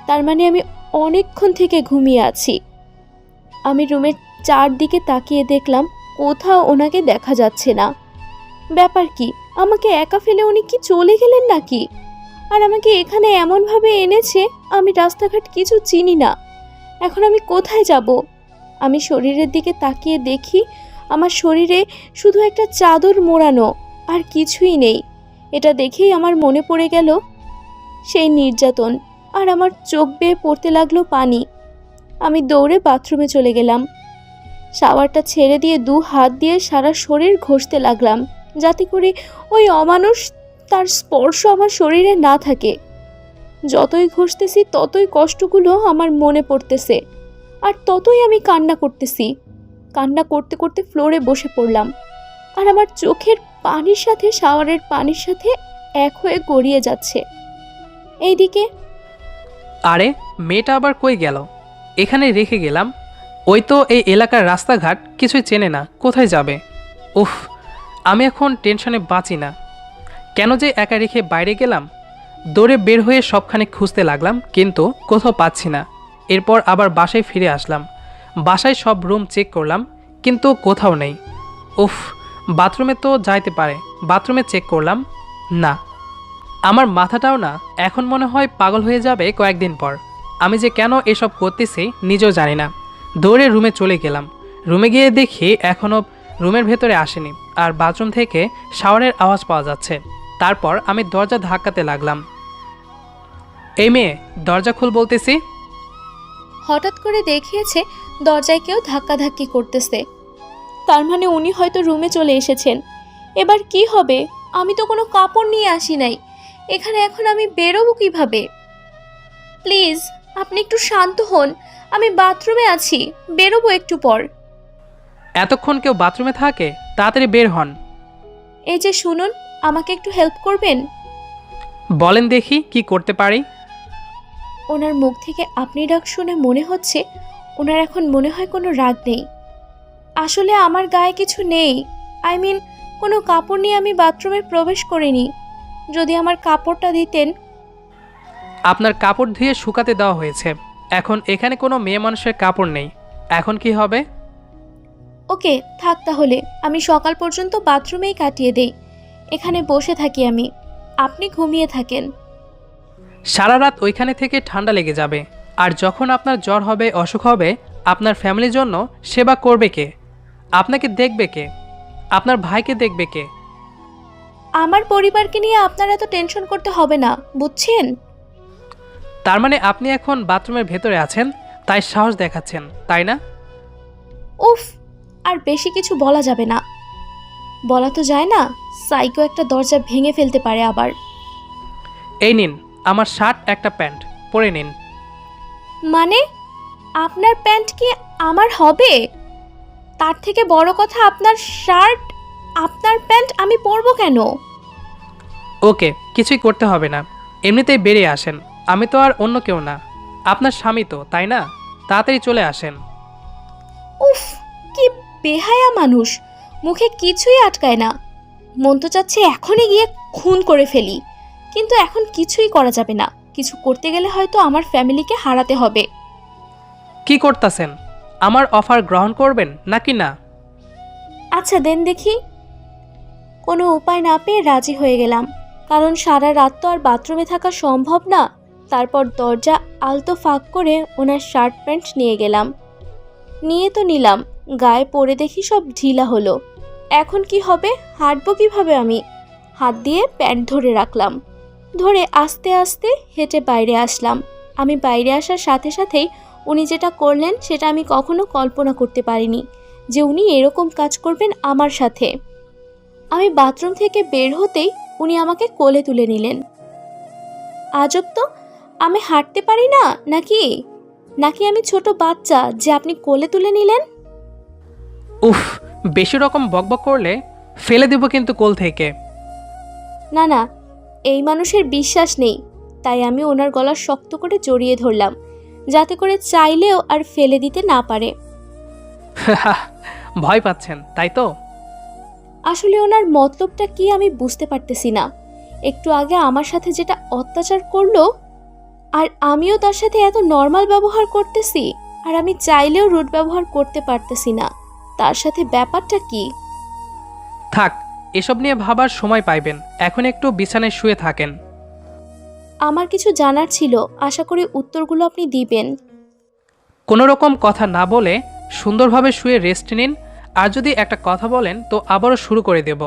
তার মানে আমি অনেকক্ষণ থেকে ঘুমিয়ে আছি। আমি রুমের চারদিকে তাকিয়ে দেখলাম কোথাও ওনাকে দেখা যাচ্ছে না। ব্যাপার কি? আমাকে একা ফেলে উনি কি চলে গেলেন নাকি? আর আমাকে এখানে এমনভাবে এনেছে, আমি রাস্তাঘাট কিছু চিনি না। এখন আমি কোথায় যাব? আমি শরীরের দিকে তাকিয়ে দেখি আমার শরীরে শুধু একটা চাদর মোড়ানো, আর কিছুই নেই। এটা দেখেই আমার মনে পড়ে গেল সেই নির্যাতন, আর আমার চোখ বেয়ে পড়তে লাগলো পানি। আমি দৌড়ে বাথরুমে চলে গেলাম। শাওয়ারটা ছেড়ে দিয়ে 2 হাত দিয়ে সারা শরীর ঘষতে লাগলাম, যাতে করে ওই অমানুষ তার স্পর্শ আমার শরীরে না থাকে। যতই ঘষতেছি ততই কষ্টগুলো আমার মনে পড়তেছে, আর ততই আমি কান্না করতেছি। কান্না করতে করতে ফ্লোরে বসে পড়লাম, আর আমার চোখের পানির সাথে শাওয়ারের পানির সাথে এক হয়ে গড়িয়ে যাচ্ছে। এইদিকে
আরে মেয়েটা আবার কই গেল? এখানে রেখে গেলাম। ওই তো এই এলাকার রাস্তাঘাট কিছুই চেনে না, কোথায় যাবে? উফ, আমি এখন টেনশনে বাঁচি না। কেন যে একা রেখে বাইরে গেলাম? দৌড়ে বের হয়ে সবখানে খুঁজতে লাগলাম, কিন্তু কোথাও পাচ্ছি না। এরপর আবার বাসায় ফিরে আসলাম। বাসায় সব রুম চেক করলাম, কিন্তু কোথাও নেই। উফ, বাথরুমে তো যাইতে পারে, বাথরুমে চেক করলাম, না। আমার মাথাটাও না এখন মনে হয় পাগল হয়ে যাবে কয়েকদিন পর। আমি যে কেন এসব করতেছি নিজেও জানি না। দৌড়ে রুমে চলে গেলাম। রুমে গিয়ে দেখি এখনও রুমের ভেতরে আসেনি, আর বাথরুম থেকে শাওয়ারের আওয়াজ পাওয়া যাচ্ছে। তারপর আমি দরজা ধাক্কাতে লাগলাম। এই মেয়ে, দরজা খুল বলতেছি।
হঠাৎ করে দেখিয়েছে দরজায় কেউ ধাক্কাধাক্কি করতেছে। তার মানে উনি হয়তো রুমে চলে এসেছেন। এবার কি হবে? আমি তো কোনো কাপড় নিয়ে আসি নাই। এখানে এখন আমি বেরোবো কিভাবে? প্লিজ আপনি একটু শান্ত হন, আমি বাথরুমে আছি, বেরোবো একটু পর।
এতক্ষণ কেউ বাথরুমে থাকে? তাড়াতাড়ি বের হন।
এই যে শুনুন, আমাকে একটু হেল্প করবেন?
বলেন দেখি কি করতে পারি।
ওনার মুখ থেকে আপনি ডাক শুনে মনে হচ্ছে ওনার এখন মনে হয় কোনো রাগ নেই। আসলে আমার গায়ে কিছু নেই, আই মিন কোনো কাপড় নিয়ে আমি বাথরুমে প্রবেশ করিনি। যদি আমার কাপড়টা দিতেন।
আপনার কাপড় ধুয়ে শুকাতে দেওয়া হয়েছে, এখন এখানে কোনো মেয়ে মানুষের কাপড় নেই। এখন কি হবে?
ওকে থাক, তাহলে আমি সকাল পর্যন্ত বাথরুমেই কাটিয়ে দেই। এখানে বসে থাকি আমি, আপনি ঘুমিয়ে থাকেন।
সারা রাত ওইখানে থেকে ঠান্ডা লেগে যাবে, আর যখন আপনার জ্বর হবে, অসুখ হবে, আপনার ফ্যামিলির জন্য সেবা করবে কে? আপনাকে দেখবে কে? আপনার ভাইকে দেখবে কে?
আমার পরিবারকে নিয়ে আপনার এত টেনশন করতে হবে না, বুঝছেন?
তার মানে আপনি এখন বাথরুমের ভেতরে আছেন, তাই সাহস দেখাচ্ছেন, তাই না?
উফ, আর বেশি কিছু বলা যাবে না। বলা তো যায় না, সাইকো একটা দরজা ভেঙে ফেলতে পারে আবার।
এই নিন আমার শার্ট, একটা প্যান্ট, পরে নিন।
মানে আপনার প্যান্ট কি আমার হবে? তার থেকে বড় কথা, আপনার শার্ট, আপনার প্যান্ট আমি পরবো কেন?
ওকে, কিছুই করতে হবে না, এমনিতেই বেরিয়ে আসেন। আমি তো আর অন্য কেউ না, আপনার স্বামী তো, তাই না? তাড়াতাড়ি চলে আসেন।
উফ, কি বেহায়া মানুষ, মুখে কিছুই আটকায় না। মন তো চাচ্ছে এখনই গিয়ে খুন করে ফেলি, কিন্তু এখন কিছুই করা যাবে না। কিছু করতে গেলে হয়তো আমার ফ্যামিলিকে হারাতে হবে।
কি করতেছেন? আমার অফার গ্রহণ করবেন নাকি না?
আচ্ছা দেন দেখি। কোনো উপায় না পেয়ে রাজি হয়ে গেলাম, কারণ সারা রাত তো আর বাথরুমে থাকা সম্ভব না। তারপর দরজা আলতো ফাঁক করে ওনার শার্ট প্যান্ট নিয়ে গেলাম। নিয়ে তো নিলাম, গায়ে পরে দেখি সব ঢিলা হলো। এখন কি হবে? হাঁটবো কিভাবে আমি? হাত দিয়ে প্যান্ট ধরে রাখলাম, ধরে আস্তে আস্তে হেঁটে বাইরে আসলাম। আমি বাইরে আসার সাথে সাথেই উনি যেটা করলেন সেটা আমি কখনো কল্পনা করতে পারিনি, যে উনি এরকম কাজ করবেন আমার সাথে। আমি বাথরুম থেকে বের হতেই উনি আমাকে কোলে তুলে নিলেন। আজব তো, আমি হাঁটতে পারি না নাকি? নাকি আমি ছোট বাচ্চা যে আপনি কোলে তুলে নিলেন?
উফ, বেশি রকম বকবক করলে ফেলে দেব কিন্তু কোল থেকে।
না না, এই মানুষের বিশ্বাস নেই, তাই আমি ওনার গলা শক্ত করে জড়িয়ে ধরলাম, যাতে করে চাইলেও আর ফেলে দিতে না পারে।
ভয় পাচ্ছেন তাই তো?
আসলে ওনার মতলবটা কি আমি বুঝতে পারতেছি না। একটু আগে আমার সাথে যেটা অত্যাচার করলো, আর আমিও তার সাথে এত নর্মাল ব্যবহার করতেছি, আর আমি চাইলেও রুড ব্যবহার করতে পারতেছি না। তার সাথে ব্যাপারটা কি?
থাক, এসব নিয়ে ভাবার সময় পাইবেন, এখন একটু বিছানায় শুয়ে থাকেন।
আমার কিছু জানার ছিল, আশা করি উত্তরগুলো আপনি দিবেন।
কোনো রকম কথা না বলে সুন্দরভাবে শুয়ে রেস্ট নিন, আর যদি একটা কথা বলেন তো আবারও শুরু করে দেব।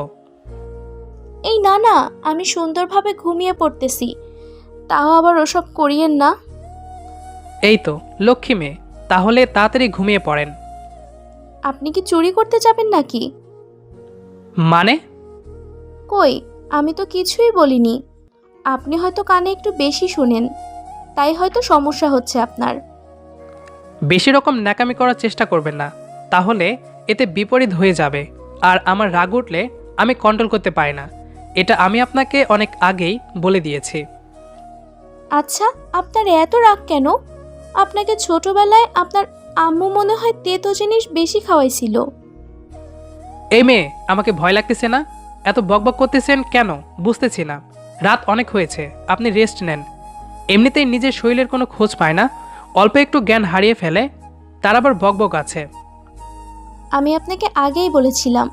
এই না না, আমি সুন্দরভাবে ঘুমিয়ে পড়তেছি, তাও আবার ওসব করিয়েন না।
এই তো লক্ষ্মী মেয়ে, তাহলে তাড়াতাড়ি ঘুমিয়ে পড়েন।
আপনি কি চুরি করতে যাবেন নাকি?
মানে?
কই, আমি তো কিছুই বলিনি। আপনি হয়তো কানে একটু বেশি শুনেন, তাই হয়তো সমস্যা হচ্ছে আপনার।
বেশি রকম ন্যাকামি করার চেষ্টা করবেন না, তাহলে এতে বিপরীত হয়ে যাবে। আর আমার রাগ উঠলে আমি কন্ট্রোল করতে পারি না, এটা আমি আপনাকে অনেক আগেই বলে দিয়েছি।
আচ্ছা, আপনার এত রাগ কেন? আপনাকে ছোটবেলায় আপনার আম্মু মনে হয় তেতো জিনিস বেশি খাওয়াইছিল।
এই মেয়ে, আমাকে ভয় লাগতেছে না? এত বকবক করতেছেন কেন বুঝতেছি না। রাত অনেক হয়েছে, আপনি রেস্ট নেন। এমনিতেই নিজের শরীরের কোনো খোঁজ পায় না, অল্প একটু জ্ঞান হারিয়ে ফেলে, তার আবার বকবক আছে।
আমি আপনাকে আগেই বলেছিলাম,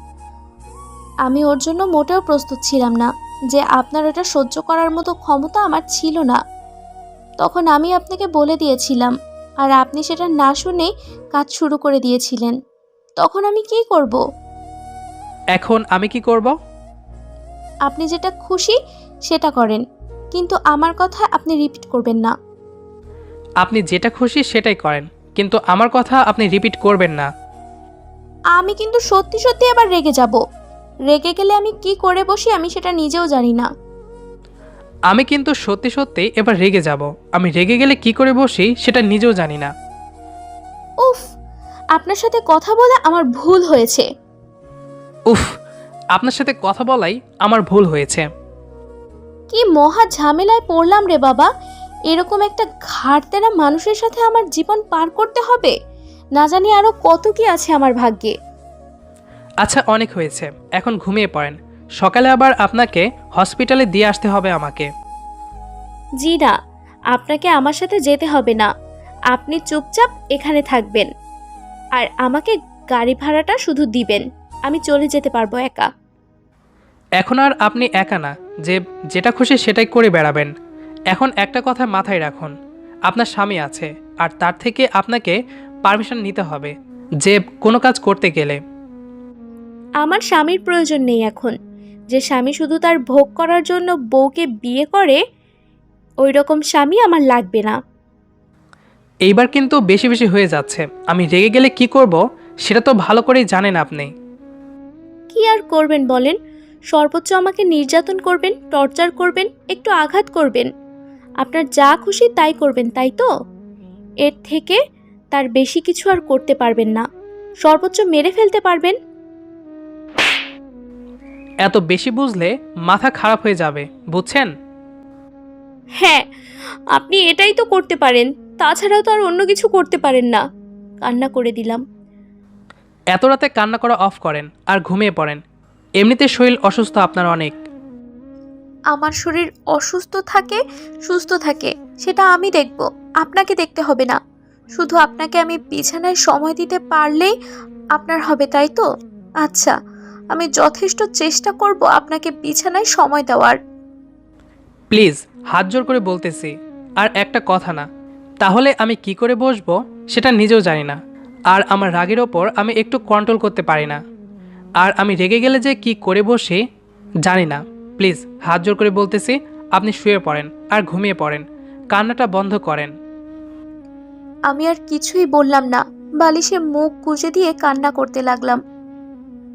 আমি ওর জন্য মোটেও প্রস্তুত ছিলাম না, যে আপনার এটা সহ্য করার মতো ক্ষমতা আমার ছিল না। তখন আমি আপনাকে বলে দিয়েছিলাম, আর আপনি সেটা না শুনেই কাজ শুরু করে দিয়েছিলেন। তখন আমি কি করব?
এখন আমি কি করব?
আপনি যেটা খুশি সেটা করেন, কিন্তু আমার কথা আপনি রিপিট করবেন না।
আপনি যেটা খুশি সেটাই করেন, কিন্তু আমার কথা আপনি রিপিট করবেন না।
আমি কিন্তু সত্যি সত্যি আবার রেগে যাব। রেগে গেলে আমি কি করে বসি আমি সেটা নিজেও জানি না।
আমি কিন্তু সত্যি সত্যি এবার রেগে যাব। আমি রেগে গেলে কি করে বসি সেটা নিজেও জানি না।
উফ, আপনার সাথে কথা বলে আমার ভুল হয়েছে।
উফ, আপনার সাথে কথা বলাই আমার ভুল হয়েছে।
কি মহা ঝামেলায় পড়লাম রে বাবা। এরকম একটা ঘাড়তেরা মানুষের সাথে আমার জীবন পার করতে হবে। না জানি আরো কত কি আছে আমার ভাগ্যে।
আচ্ছা, অনেক হয়েছে, এখন ঘুমিয়ে পড়েন। সকালে আবার আপনাকে হসপিটালে দিয়ে আসতে হবে আমাকে।
জি না, আপনাকে আমার সাথে যেতে হবে না। আপনি চুপচাপ এখানে থাকবেন, আর আমাকে গাড়ি ভাড়াটা শুধু দিবেন। আমি চলে যেতে পারবো একা।
এখন আর আপনি একা না যে যেটা খুশি সেটাই করে বেড়াবেন। এখন একটা কথা মাথায় রাখুন, আপনার স্বামী আছে, আর তার থেকে আপনাকে পারমিশন নিতে হবে যে কোনো কাজ করতে গেলে।
আমার স্বামীর প্রয়োজন নেই এখন। যে স্বামী শুধু তার ভোগ করার জন্য বউকে বিয়ে করে, ওই রকম স্বামী আমার লাগবে না।
এইবার কিন্তু বেশি বেশি হয়ে যাচ্ছে। আমি রেগে গেলে কি করব সেটা তো ভালো করেই জানেন আপনি।
কি আর করবেন বলেন? সর্বোচ্চ আমাকে নির্যাতন করবেন, টর্চার করবেন, একটু আঘাত করবেন। আপনার যা খুশি তাই করবেন, তাই তো? এর থেকে তার বেশি কিছু আর করতে পারবেন না। সর্বোচ্চ মেরে ফেলতে পারবেন।
এত বেশি বুঝলে মাথা খারাপ হয়ে যাবে, বুঝছেন?
হ্যাঁ, আপনি এটাই তো করতে পারেন, তাছাড়াও তো আর অন্য কিছু করতে পারেন না। কান্না করে দিলাম।
এত রাতে কান্না করা অফ করেন আর ঘুমিয়ে পড়েন। এমনিতে শরীর অসুস্থ আপনার অনেক।
আমার শরীর অসুস্থ থাকে, সুস্থ থাকে, সেটা আমি দেখব, আপনাকে দেখতে হবে না। শুধু আপনাকে আমি বিছানায় সময় দিতে পারলেই আপনার হবে, তাই তো? আচ্ছা, আমি যথেষ্ট চেষ্টা করব আপনাকে বিছানায় সময় দেওয়ার।
প্লিজ, হাত জোর করে বলতেছি, আর একটা কথা না। তাহলে আমি কি করে বসবো সেটা নিজেও জানি না। আর আমার রাগের ওপর আমি একটু কন্ট্রোল করতে পারি না। আর আমি রেগে গেলে যে কি করে বসি জানি না। প্লিজ, হাত জোর করে বলতেছি, আপনি শুয়ে পড়েন আর ঘুমিয়ে পড়েন। কান্নাটা বন্ধ করেন।
আমি আর কিছুই বললাম না, বালিশে মুখ গুজে দিয়ে কান্না করতে লাগলাম।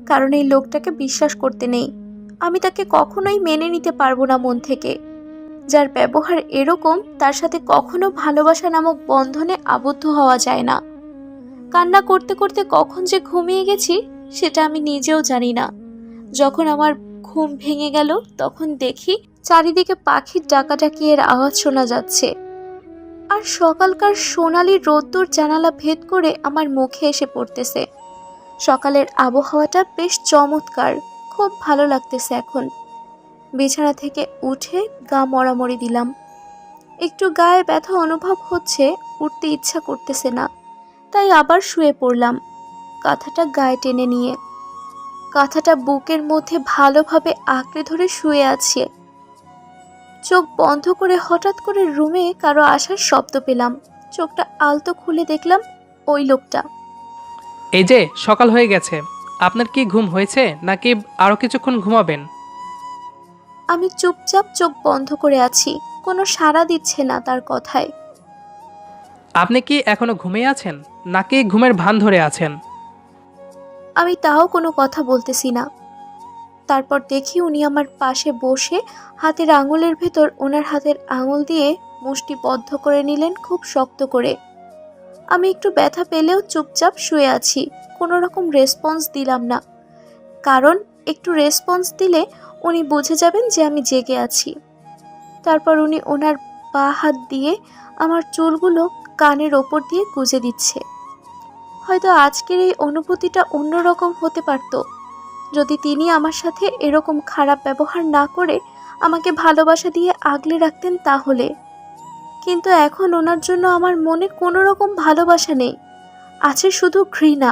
কারণ এই লোকটাকে বিশ্বাস করতে নেই। আমি তাকে কখনোই মেনে নিতে পারবো না মন থেকে। যার ব্যবহার এরকম, তার সাথে কখনো ভালোবাসা নামক বন্ধনে আবদ্ধ হওয়া যায় না। কান্না করতে করতে কখন যে ঘুমিয়ে গেছি সেটা আমি নিজেও জানি না। যখন আমার ঘুম ভেঙে গেল তখন দেখি চারিদিকে পাখির ডাকাডাকি এর আওয়াজ শোনা যাচ্ছে। আর সকালকার সোনালি রোদ্দুর জানালা ভেদ করে আমার মুখে এসে পড়তেছে। সকালের আবহাওয়াটা বেশ চমৎকার, খুব ভালো লাগতেছে এখন। বিছানা থেকে উঠে গা মড়ামড়ি দিলাম। একটু গায়ে ব্যথা অনুভব হচ্ছে, উঠতে ইচ্ছা করতেছে না, তাই আবার শুয়ে পড়লাম কাঁথাটা গায়ে টেনে নিয়ে। কাঁথাটা বুকের মধ্যে ভালোভাবে আঁকড়ে ধরে শুয়ে আছে। চোখ বন্ধ করে হঠাৎ করে রুমে কারো আসার শব্দ পেলাম। চোখটা আলতো খুলে দেখলাম ওই লোকটা।
এই যে সকাল হয়ে গেছে, আপনার কি ঘুম হয়েছে নাকি আরও কিছুক্ষণ ঘুমাবেন?
আমি চুপচাপ চোখ বন্ধ করে আছি, কোনো সাড়া দিচ্ছে না তার কথায়।
আপনি কি এখনো ঘুমিয়ে আছেন নাকি ঘুমের ভান ধরে আছেন?
আমি তাও কোনো কথা বলতেছি না। তারপর দেখি উনি আমার পাশে বসে হাতের আঙুলের ভেতর ওনার হাতের আঙুল দিয়ে মুষ্টি বদ্ধ করে নিলেন খুব শক্ত করে। আমি একটু ব্যথা পেলেও চুপচাপ শুয়ে আছি, কোনো রকম রেসপন্স দিলাম না, কারণ একটু রেসপন্স দিলে উনি বুঝে যাবেন যে আমি জেগে আছি। তারপর উনি ওনার বাঁ হাত দিয়ে আমার চুলগুলো কানের ওপর দিয়ে গুজে দিচ্ছে। হয়তো আজকের এই অনুভূতিটা অন্যরকম হতে পারত যদি তিনি আমার সাথে এরকম খারাপ ব্যবহার না করে আমাকে ভালোবাসা দিয়ে আগলে রাখতেন তাহলে। কিন্তু এখন ওনার জন্য আমার মনে কোনো রকম ভালোবাসা নেই, আছে শুধু ঘৃণা।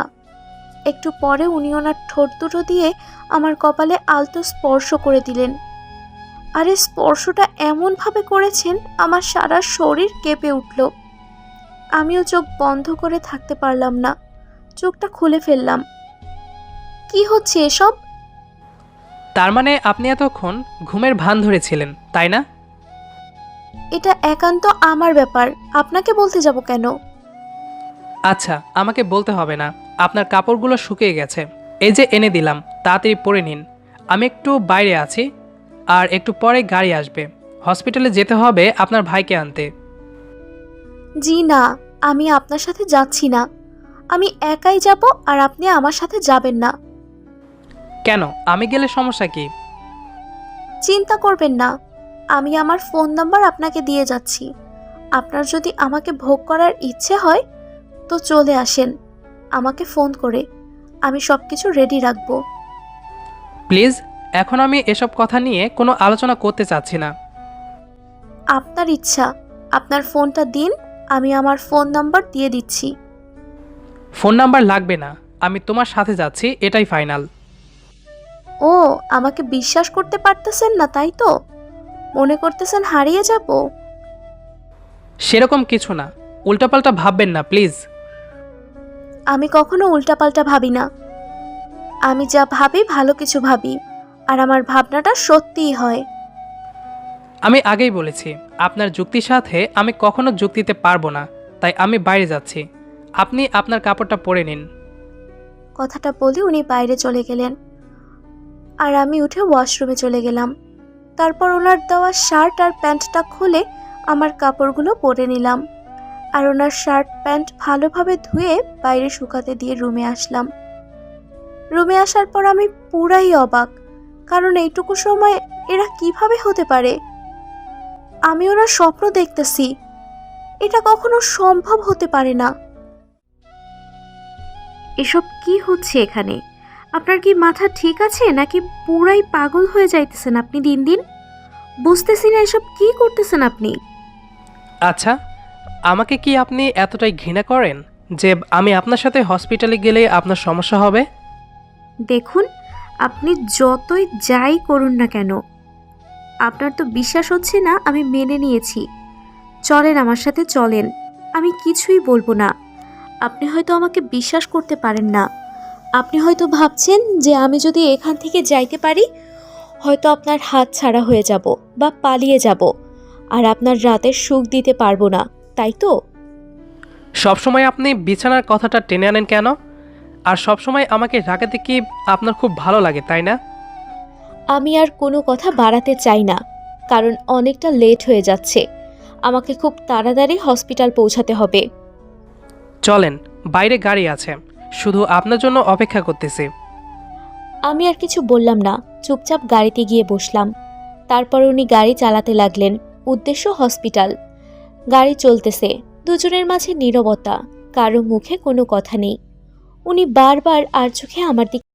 একটু পরে উনি ওনার ঠোঁট দুটো দিয়ে আমার কপালে আলতো স্পর্শ করে দিলেন। আর এই স্পর্শটা এমনভাবে করেছেন আমার সারা শরীর কেঁপে উঠল। আমিও চোখ বন্ধ করে থাকতে পারলাম না, চোখটা খুলে ফেললাম। কি হচ্ছে এসব?
তার মানে আপনি এতক্ষণ ঘুমের ভান ধরেছিলেন, তাই না?
এটা একান্ত আমার ব্যাপার, আপনাকে বলতে যাব কেন?
আচ্ছা, আমাকে বলতে হবে না। আপনার কাপড়গুলো শুকিয়ে গেছে, এই যে এনে দিলাম, তাড়াতাড়ি পরে নিন। আমি একটু বাইরে আছি, আর একটু পরে গাড়ি আসবে। হসপিটালে যেতে হবে আপনার ভাইকে আনতে।
জি না, আমি আপনার সাথে যাচ্ছি না। আমি একাই যাব আর আপনি আমার সাথে যাবেন না।
কেন? আমি গেলে সমস্যা কি?
চিন্তা করবেন না, আমি আমার ফোন নাম্বার আপনাকে দিয়ে যাচ্ছি। আপনার যদি আমাকে ভোগ করার ইচ্ছে হয় তো চলে আসেন আমাকে ফোন করে, আমি সব কিছু রেডি রাখবো।
প্লিজ, এখন আমি এসব কথা নিয়ে কোনো আলোচনা করতে চাচ্ছি না।
আপনার ইচ্ছা, আপনার ফোনটা দিন, আমি আমার ফোন নাম্বার দিয়ে দিচ্ছি।
ফোন নাম্বার লাগবে না, আমি তোমার সাথে যাচ্ছি, এটাই ফাইনাল।
ও, আমাকে বিশ্বাস করতে পারতেছেন না তাই তো? মনে করতেছেন হারিয়ে যাব?
সেরকম কিছু না, উল্টাপাল্টা ভাববেন না প্লিজ।
আমি কখনো উল্টাপাল্টা ভাবি না। আমি যা ভাবি ভালো কিছু ভাবি, আর আমার ভাবনাটা সত্যিই হয়।
আমি আগেই বলেছি, আপনার যুক্তির সাথে আমি কখনো যুক্তি দিতে পারবো না, তাই আমি বাইরে যাচ্ছি। আপনি আপনার কাপড়টা পরে নিন।
কথাটা বলে উনি বাইরে চলে গেলেন, আর আমি উঠে ওয়াশরুমে চলে গেলাম। তারপর ওনার দেওয়া শার্ট আর প্যান্টটা খুলে আমার কাপড়গুলো পরে নিলাম, আর ওনার শার্ট প্যান্ট ভালোভাবে ধুয়ে বাইরে শুকাতে দিয়ে রুমে আসলাম। রুমে আসার পর আমি পুরাই অবাক, কারণ এইটুকু সময় এরা কিভাবে হতে পারে? আমি ওনার স্বপ্ন দেখতেছি, এটা কখনো সম্ভব হতে পারে না। এসব কি হচ্ছে এখানে? আপনার কি মাথা ঠিক আছে নাকি পুরাই পাগল হয়ে যাইতেছেন আপনি দিন দিন? বুঝতেছি না এসব কি করতেছেন আপনি।
আচ্ছা, আমাকে কি আপনি এতটাই ঘৃণা করেন যে আমি আপনার সাথে হসপিটালে গেলে আপনার সমস্যা হবে?
দেখুন, আপনি যতই যাই করুন না কেন, আপনার তো বিশ্বাস হচ্ছে না, আমি মেনে নিয়েছি। চলেন আমার সাথে, চলেন, আমি কিছুই বলবো না। আপনি হয়তো আমাকে বিশ্বাস করতে পারেন না, আপনি হয়তো ভাবছেন যে আমি যদি এখান থেকে যাইতে পারি হয়তো আপনার হাত ছাড়া হয়ে যাব বা পালিয়ে যাব, আর আপনার রাতের সুখ দিতে পারবো না, তাই তো?
সবসময় আপনি বিছানার কথাটা টেনে আনেন কেন? আর সবসময় আমাকে রাগাতে কি আপনার খুব ভালো লাগে, তাই না?
আমি আর কোনো কথা বাড়াতে চাই না, কারণ অনেকটা লেট হয়ে যাচ্ছে। আমাকে খুব তাড়াতাড়ি হসপিটাল পৌঁছাতে হবে।
চলেন, বাইরে গাড়ি আছে, শুধু আপনার জন্য অপেক্ষা করতেছি।
আমি আর কিছু বললাম না, চুপচাপ গাড়িতে গিয়ে বসলাম। তারপর উনি গাড়ি চালাতে লাগলেন, উদ্দেশ্য হসপিটাল। গাড়ি চলতেছে, দুজনের মাঝে নীরবতা, কারো মুখে কোনো কথা নেই। উনি বারবার আর চোখে আমার দিকে